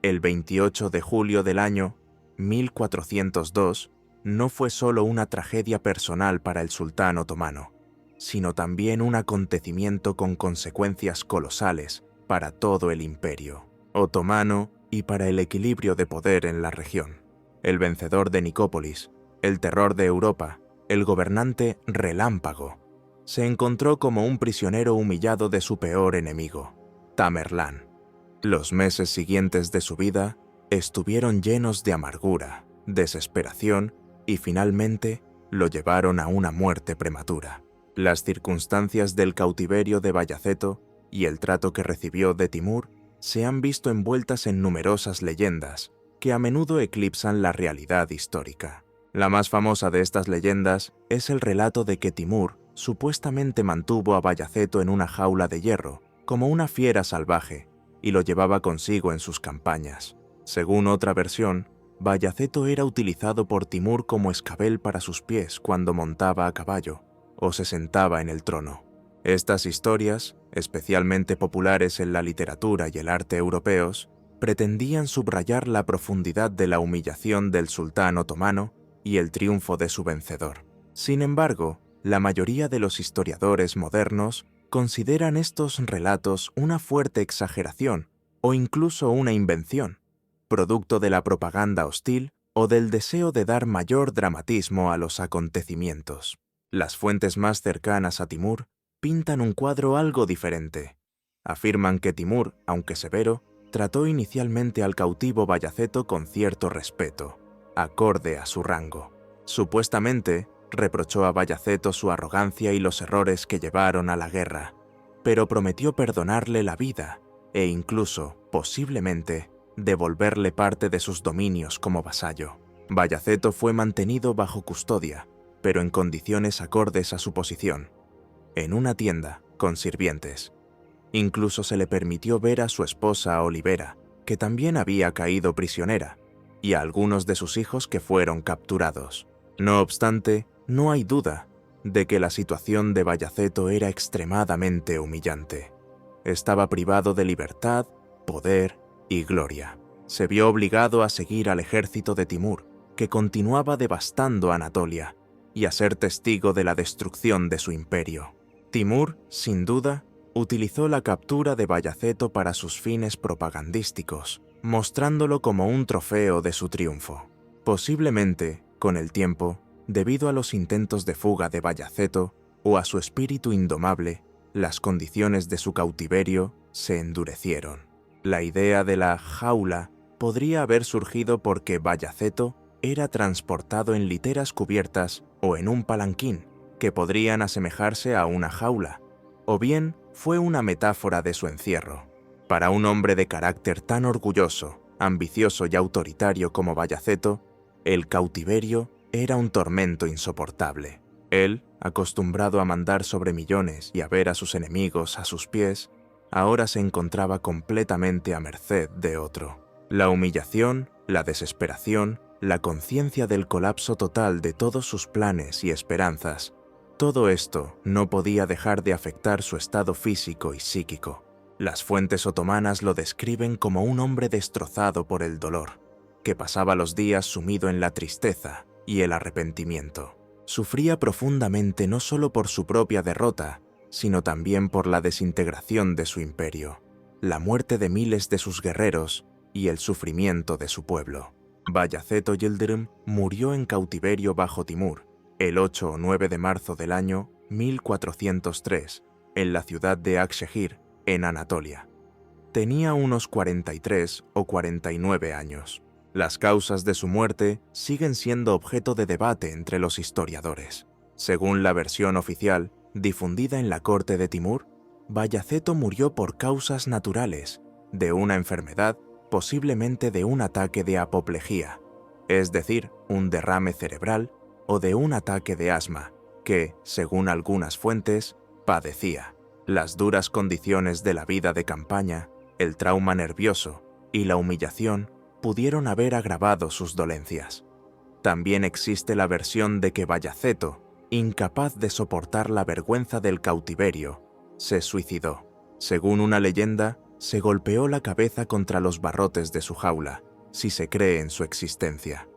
el 28 de julio del año 1402, no fue solo una tragedia personal para el sultán otomano, sino también un acontecimiento con consecuencias colosales para todo el imperio otomano y para el equilibrio de poder en la región. El vencedor de Nicópolis, el terror de Europa, el gobernante relámpago, se encontró como un prisionero humillado de su peor enemigo, Tamerlán. Los meses siguientes de su vida estuvieron llenos de amargura, desesperación y finalmente lo llevaron a una muerte prematura. Las circunstancias del cautiverio de Bayaceto y el trato que recibió de Timur se han visto envueltas en numerosas leyendas que a menudo eclipsan la realidad histórica. La más famosa de estas leyendas es el relato de que Timur supuestamente mantuvo a Bayaceto en una jaula de hierro, como una fiera salvaje, y lo llevaba consigo en sus campañas. Según otra versión, Bayaceto era utilizado por Timur como escabel para sus pies cuando montaba a caballo o se sentaba en el trono. Estas historias, especialmente populares en la literatura y el arte europeos, pretendían subrayar la profundidad de la humillación del sultán otomano y el triunfo de su vencedor. Sin embargo, la mayoría de los historiadores modernos consideran estos relatos una fuerte exageración o incluso una invención, producto de la propaganda hostil o del deseo de dar mayor dramatismo a los acontecimientos. Las fuentes más cercanas a Timur pintan un cuadro algo diferente. Afirman que Timur, aunque severo, trató inicialmente al cautivo Bayaceto con cierto respeto, acorde a su rango. Supuestamente, reprochó a Bayaceto su arrogancia y los errores que llevaron a la guerra, pero prometió perdonarle la vida e incluso, posiblemente, devolverle parte de sus dominios como vasallo. Bayaceto fue mantenido bajo custodia, pero en condiciones acordes a su posición, en una tienda con sirvientes. Incluso se le permitió ver a su esposa Olivera, que también había caído prisionera, y a algunos de sus hijos que fueron capturados. No obstante, no hay duda de que la situación de Bayaceto era extremadamente humillante. Estaba privado de libertad, poder y gloria. Se vio obligado a seguir al ejército de Timur, que continuaba devastando Anatolia, y a ser testigo de la destrucción de su imperio. Timur, sin duda, utilizó la captura de Bayaceto para sus fines propagandísticos, mostrándolo como un trofeo de su triunfo. Posiblemente, con el tiempo, debido a los intentos de fuga de Bayaceto o a su espíritu indomable, las condiciones de su cautiverio se endurecieron. La idea de la jaula podría haber surgido porque Bayaceto era transportado en literas cubiertas o en un palanquín, que podrían asemejarse a una jaula, o bien fue una metáfora de su encierro. Para un hombre de carácter tan orgulloso, ambicioso y autoritario como Bayaceto, el cautiverio era un tormento insoportable. Él, acostumbrado a mandar sobre millones y a ver a sus enemigos a sus pies, ahora se encontraba completamente a merced de otro. La humillación, la desesperación, la conciencia del colapso total de todos sus planes y esperanzas, todo esto no podía dejar de afectar su estado físico y psíquico. Las fuentes otomanas lo describen como un hombre destrozado por el dolor, que pasaba los días sumido en la tristeza y el arrepentimiento. Sufría profundamente no solo por su propia derrota, sino también por la desintegración de su imperio, la muerte de miles de sus guerreros y el sufrimiento de su pueblo. Bayaceto Yıldırım murió en cautiverio bajo Timur, el 8 o 9 de marzo del año 1403, en la ciudad de Akşehir, en Anatolia. Tenía unos 43 o 49 años. Las causas de su muerte siguen siendo objeto de debate entre los historiadores. Según la versión oficial, difundida en la corte de Timur, Bayaceto murió por causas naturales, de una enfermedad, posiblemente de un ataque de apoplejía, es decir, un derrame cerebral, o de un ataque de asma, que, según algunas fuentes, padecía. Las duras condiciones de la vida de campaña, el trauma nervioso y la humillación pudieron haber agravado sus dolencias. También existe la versión de que Bayaceto, incapaz de soportar la vergüenza del cautiverio, se suicidó. Según una leyenda, se golpeó la cabeza contra los barrotes de su jaula, si se cree en su existencia.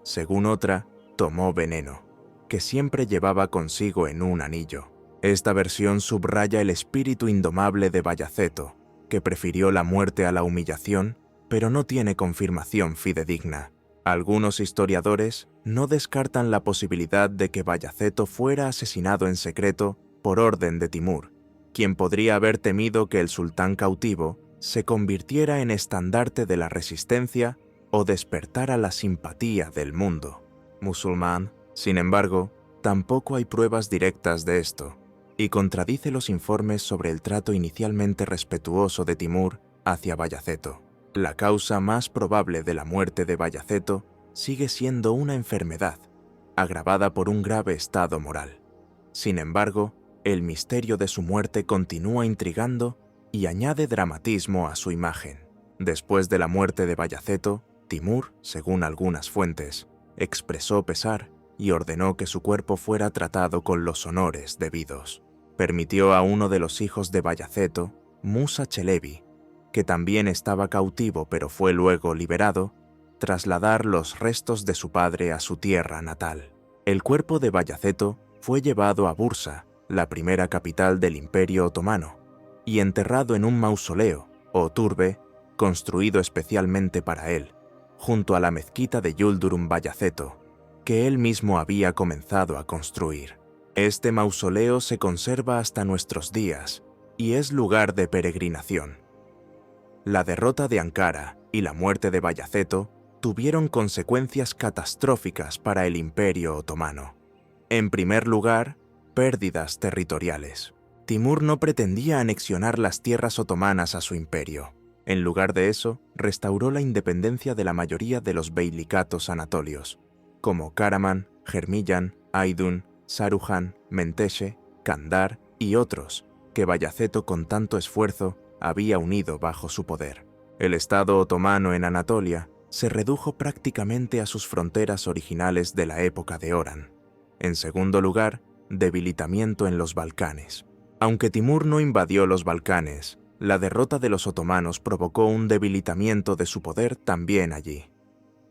Según otra, tomó veneno, que siempre llevaba consigo en un anillo. Esta versión subraya el espíritu indomable de Bayaceto, que prefirió la muerte a la humillación, pero no tiene confirmación fidedigna. Algunos historiadores no descartan la posibilidad de que Bayaceto fuera asesinado en secreto por orden de Timur, quien podría haber temido que el sultán cautivo se convirtiera en estandarte de la resistencia o despertara la simpatía del mundo musulmán. Sin embargo, tampoco hay pruebas directas de esto, y contradice los informes sobre el trato inicialmente respetuoso de Timur hacia Bayaceto. La causa más probable de la muerte de Bayaceto sigue siendo una enfermedad, agravada por un grave estado moral. Sin embargo, el misterio de su muerte continúa intrigando y añade dramatismo a su imagen. Después de la muerte de Bayaceto, Timur, según algunas fuentes, expresó pesar y ordenó que su cuerpo fuera tratado con los honores debidos. Permitió a uno de los hijos de Bayaceto, Musa Chelebi, que también estaba cautivo pero fue luego liberado, trasladar los restos de su padre a su tierra natal. El cuerpo de Bayaceto fue llevado a Bursa, la primera capital del Imperio Otomano, y enterrado en un mausoleo, o turbe, construido especialmente para él, junto a la mezquita de Yuldurum Bayaceto, que él mismo había comenzado a construir. Este mausoleo se conserva hasta nuestros días y es lugar de peregrinación. La derrota de Ankara y la muerte de Bayaceto tuvieron consecuencias catastróficas para el Imperio Otomano. En primer lugar, pérdidas territoriales. Timur no pretendía anexionar las tierras otomanas a su imperio. En lugar de eso, restauró la independencia de la mayoría de los beilicatos anatolios, como Karaman, Germiyan, Aydın, Saruhan, Menteşe, Kandar y otros, que Bayaceto con tanto esfuerzo había unido bajo su poder. El Estado otomano en Anatolia se redujo prácticamente a sus fronteras originales de la época de Orhan. En segundo lugar, debilitamiento en los Balcanes. Aunque Timur no invadió los Balcanes, la derrota de los otomanos provocó un debilitamiento de su poder también allí.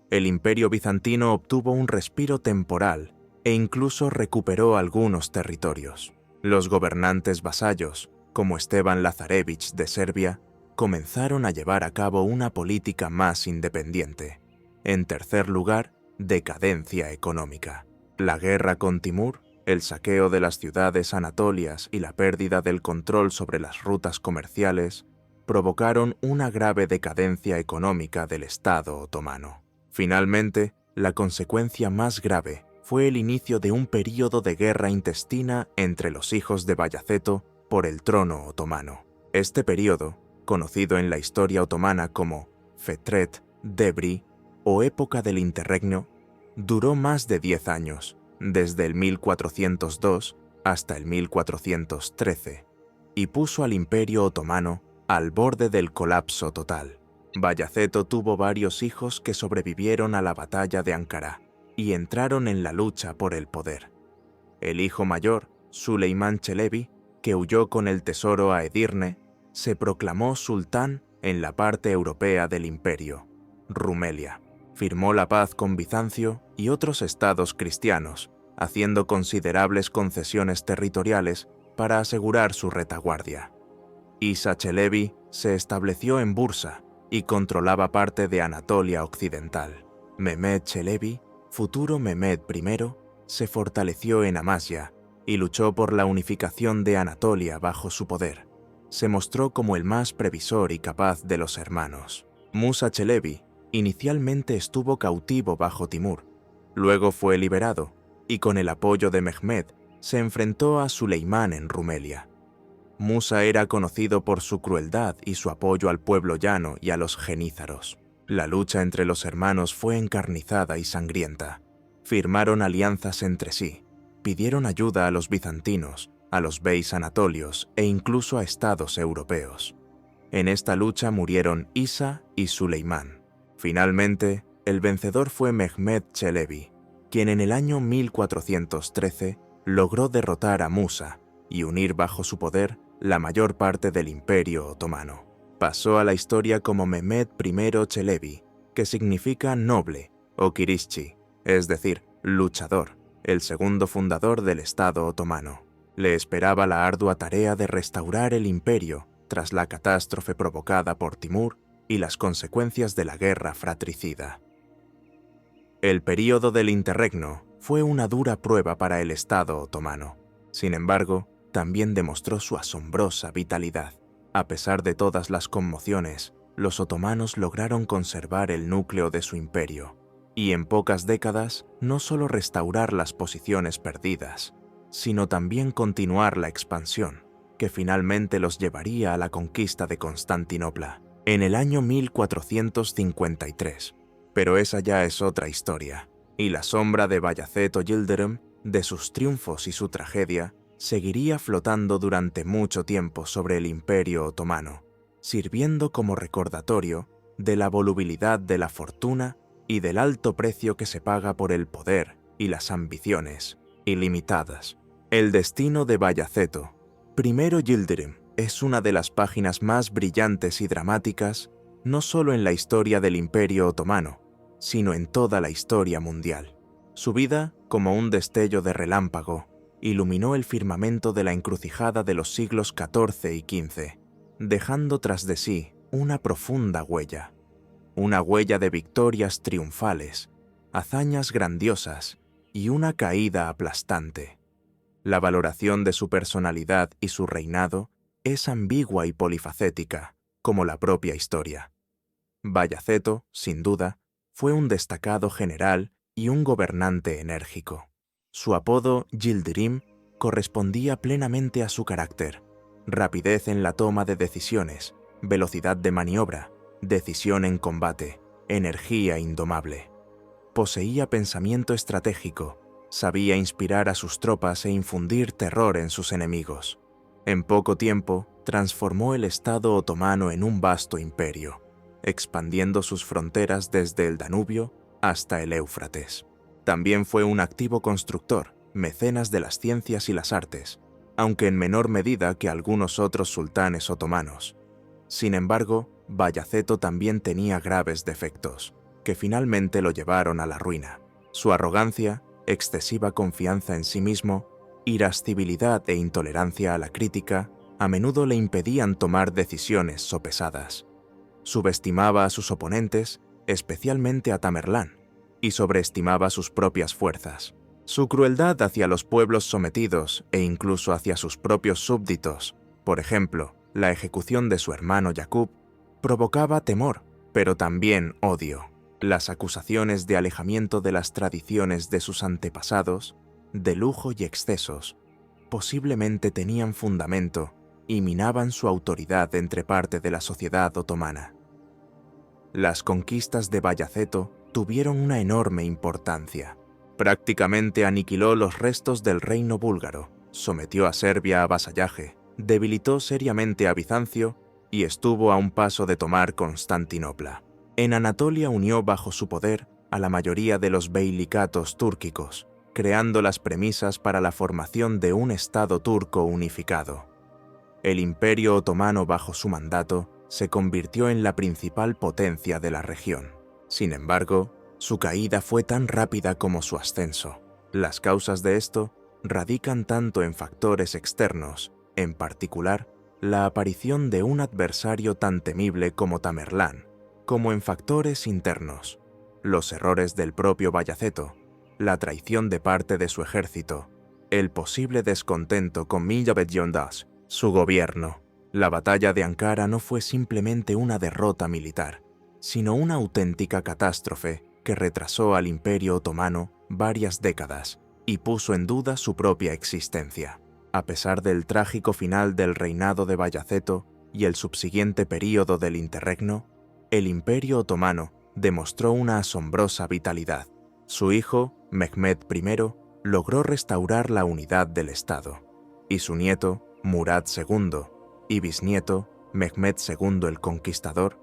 El Imperio bizantino obtuvo un respiro temporal e incluso recuperó algunos territorios. Los gobernantes vasallos, como Esteban Lazarevich de Serbia, comenzaron a llevar a cabo una política más independiente. En tercer lugar, decadencia económica. La guerra con Timur, el saqueo de las ciudades anatolias y la pérdida del control sobre las rutas comerciales provocaron una grave decadencia económica del Estado otomano. Finalmente, la consecuencia más grave fue el inicio de un período de guerra intestina entre los hijos de Bayaceto por el trono otomano. Este período, conocido en la historia otomana como Fetret Devri o época del interregno, duró más de 10 años, desde el 1402 hasta el 1413, y puso al Imperio Otomano al borde del colapso total. Bayaceto tuvo varios hijos que sobrevivieron a la batalla de Ankara y entraron en la lucha por el poder. El hijo mayor, Süleyman Çelebi, que huyó con el tesoro a Edirne, se proclamó sultán en la parte europea del imperio, Rumelia. Firmó la paz con Bizancio y otros estados cristianos, haciendo considerables concesiones territoriales para asegurar su retaguardia. Isa Çelebi se estableció en Bursa y controlaba parte de Anatolia occidental. Mehmed Çelebi, futuro Mehmed I, se fortaleció en Amasya y luchó por la unificación de Anatolia bajo su poder. Se mostró como el más previsor y capaz de los hermanos. Musa Çelebi inicialmente estuvo cautivo bajo Timur, luego fue liberado y con el apoyo de Mehmed se enfrentó a Süleyman en Rumelia. Musa era conocido por su crueldad y su apoyo al pueblo llano y a los genízaros. La lucha entre los hermanos fue encarnizada y sangrienta. Firmaron alianzas entre sí, pidieron ayuda a los bizantinos, a los beys anatolios e incluso a estados europeos. En esta lucha murieron Isa y Süleyman. Finalmente, el vencedor fue Mehmed Çelebi, quien en el año 1413 logró derrotar a Musa y unir bajo su poder la mayor parte del Imperio Otomano. Pasó a la historia como Mehmed I Çelebi, que significa noble o kirişçi, es decir, luchador, el segundo fundador del Estado otomano. Le esperaba la ardua tarea de restaurar el imperio tras la catástrofe provocada por Timur y las consecuencias de la guerra fratricida. El período del interregno fue una dura prueba para el Estado otomano. Sin embargo, también demostró su asombrosa vitalidad. A pesar de todas las conmociones, los otomanos lograron conservar el núcleo de su imperio, y en pocas décadas no solo restaurar las posiciones perdidas, sino también continuar la expansión, que finalmente los llevaría a la conquista de Constantinopla, en el año 1453. Pero esa ya es otra historia, y la sombra de Bayaceto Yıldırım, de sus triunfos y su tragedia, seguiría flotando durante mucho tiempo sobre el Imperio Otomano, sirviendo como recordatorio de la volubilidad de la fortuna y del alto precio que se paga por el poder y las ambiciones ilimitadas. El destino de Bayaceto I Yıldırım es una de las páginas más brillantes y dramáticas, no solo en la historia del Imperio Otomano, sino en toda la historia mundial. Su vida, como un destello de relámpago, iluminó el firmamento de la encrucijada de los siglos XIV y XV, dejando tras de sí una profunda huella. Una huella de victorias triunfales, hazañas grandiosas y una caída aplastante. La valoración de su personalidad y su reinado es ambigua y polifacética, como la propia historia. Bayaceto, sin duda, fue un destacado general y un gobernante enérgico. Su apodo Yıldırım correspondía plenamente a su carácter: rapidez en la toma de decisiones, velocidad de maniobra, decisión en combate, energía indomable. Poseía pensamiento estratégico, sabía inspirar a sus tropas e infundir terror en sus enemigos. En poco tiempo, transformó el Estado otomano en un vasto imperio, expandiendo sus fronteras desde el Danubio hasta el Éufrates. También fue un activo constructor, mecenas de las ciencias y las artes, aunque en menor medida que algunos otros sultanes otomanos. Sin embargo, Bayaceto también tenía graves defectos, que finalmente lo llevaron a la ruina. Su arrogancia, excesiva confianza en sí mismo, irascibilidad e intolerancia a la crítica a menudo le impedían tomar decisiones sopesadas. Subestimaba a sus oponentes, especialmente a Tamerlán, y sobreestimaba sus propias fuerzas. Su crueldad hacia los pueblos sometidos e incluso hacia sus propios súbditos, por ejemplo, la ejecución de su hermano Yacob, provocaba temor, pero también odio. Las acusaciones de alejamiento de las tradiciones de sus antepasados, de lujo y excesos, posiblemente tenían fundamento y minaban su autoridad entre parte de la sociedad otomana. Las conquistas de Bayaceto tuvieron una enorme importancia. Prácticamente aniquiló los restos del reino búlgaro, sometió a Serbia a vasallaje, debilitó seriamente a Bizancio y estuvo a un paso de tomar Constantinopla. En Anatolia unió bajo su poder a la mayoría de los beilicatos túrquicos, creando las premisas para la formación de un Estado turco unificado. El Imperio Otomano bajo su mandato se convirtió en la principal potencia de la región. Sin embargo, su caída fue tan rápida como su ascenso. Las causas de esto radican tanto en factores externos, en particular, la aparición de un adversario tan temible como Tamerlán, como en factores internos, los errores del propio Bayaceto, la traición de parte de su ejército, el posible descontento con Mihmet Yondas, su gobierno. La batalla de Ankara no fue simplemente una derrota militar, sino una auténtica catástrofe que retrasó al Imperio Otomano varias décadas y puso en duda su propia existencia. A pesar del trágico final del reinado de Bayaceto y el subsiguiente período del interregno, el Imperio Otomano demostró una asombrosa vitalidad. Su hijo, Mehmed I, logró restaurar la unidad del Estado, y su nieto, Murad II, y bisnieto, Mehmed II el Conquistador,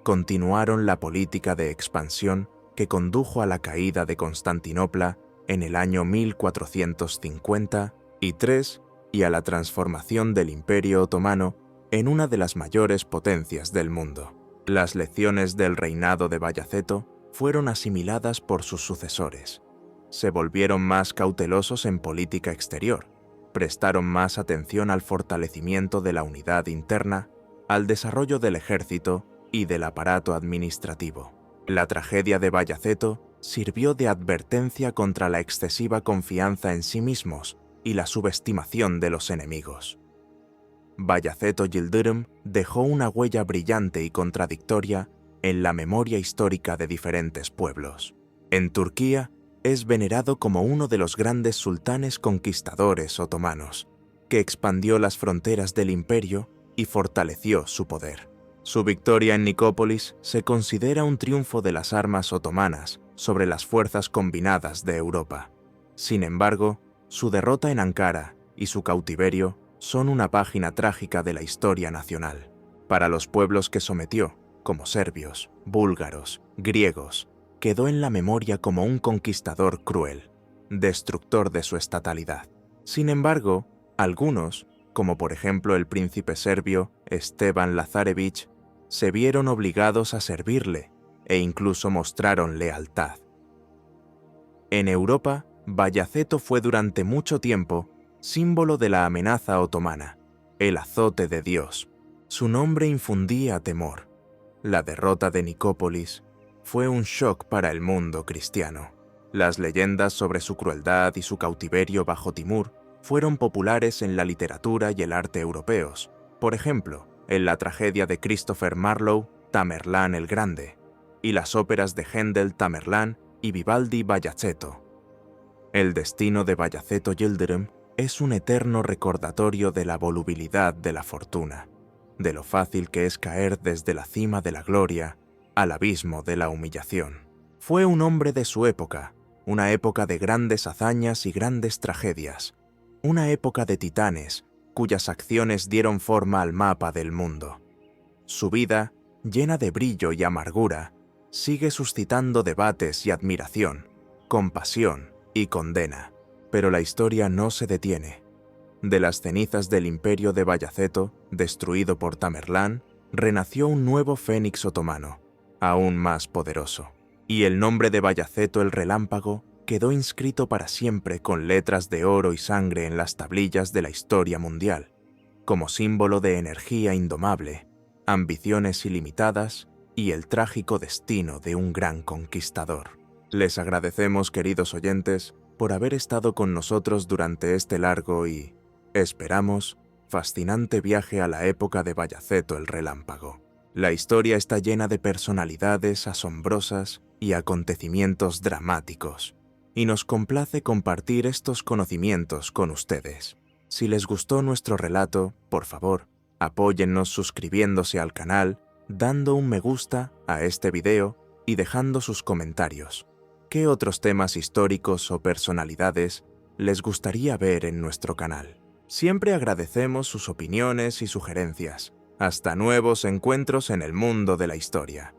continuaron la política de expansión que condujo a la caída de Constantinopla en el año 1453 y a la transformación del Imperio Otomano en una de las mayores potencias del mundo. Las lecciones del reinado de Bayaceto fueron asimiladas por sus sucesores. Se volvieron más cautelosos en política exterior, prestaron más atención al fortalecimiento de la unidad interna, al desarrollo del ejército y del aparato administrativo. La tragedia de Bayaceto sirvió de advertencia contra la excesiva confianza en sí mismos y la subestimación de los enemigos. Bayaceto Yıldırım dejó una huella brillante y contradictoria en la memoria histórica de diferentes pueblos. En Turquía, es venerado como uno de los grandes sultanes conquistadores otomanos, que expandió las fronteras del imperio y fortaleció su poder. Su victoria en Nicópolis se considera un triunfo de las armas otomanas sobre las fuerzas combinadas de Europa. Sin embargo, su derrota en Ankara y su cautiverio son una página trágica de la historia nacional. Para los pueblos que sometió, como serbios, búlgaros, griegos, quedó en la memoria como un conquistador cruel, destructor de su estatalidad. Sin embargo, algunos, como por ejemplo el príncipe serbio Esteban Lazarevich, se vieron obligados a servirle e incluso mostraron lealtad. En Europa, Bayaceto fue durante mucho tiempo símbolo de la amenaza otomana, el azote de Dios. Su nombre infundía temor. La derrota de Nicópolis fue un shock para el mundo cristiano. Las leyendas sobre su crueldad y su cautiverio bajo Timur fueron populares en la literatura y el arte europeos. Por ejemplo, en la tragedia de Christopher Marlowe, Tamerlán el Grande, y las óperas de Händel, Tamerlán y Vivaldi, Bayaceto. El destino de Bayaceto Yıldırım es un eterno recordatorio de la volubilidad de la fortuna, de lo fácil que es caer desde la cima de la gloria al abismo de la humillación. Fue un hombre de su época, una época de grandes hazañas y grandes tragedias, una época de titanes cuyas acciones dieron forma al mapa del mundo. Su vida, llena de brillo y amargura, sigue suscitando debates y admiración, compasión y condena. Pero la historia no se detiene. De las cenizas del imperio de Bayaceto, destruido por Tamerlán, renació un nuevo fénix otomano, aún más poderoso. Y el nombre de Bayaceto el Relámpago quedó inscrito para siempre con letras de oro y sangre en las tablillas de la historia mundial, como símbolo de energía indomable, ambiciones ilimitadas y el trágico destino de un gran conquistador. Les agradecemos, queridos oyentes, por haber estado con nosotros durante este largo y, esperamos, fascinante viaje a la época de Bayaceto el Relámpago. La historia está llena de personalidades asombrosas y acontecimientos dramáticos, y nos complace compartir estos conocimientos con ustedes. Si les gustó nuestro relato, por favor, apóyennos suscribiéndose al canal, dando un me gusta a este video y dejando sus comentarios. ¿Qué otros temas históricos o personalidades les gustaría ver en nuestro canal? Siempre agradecemos sus opiniones y sugerencias. Hasta nuevos encuentros en el mundo de la historia.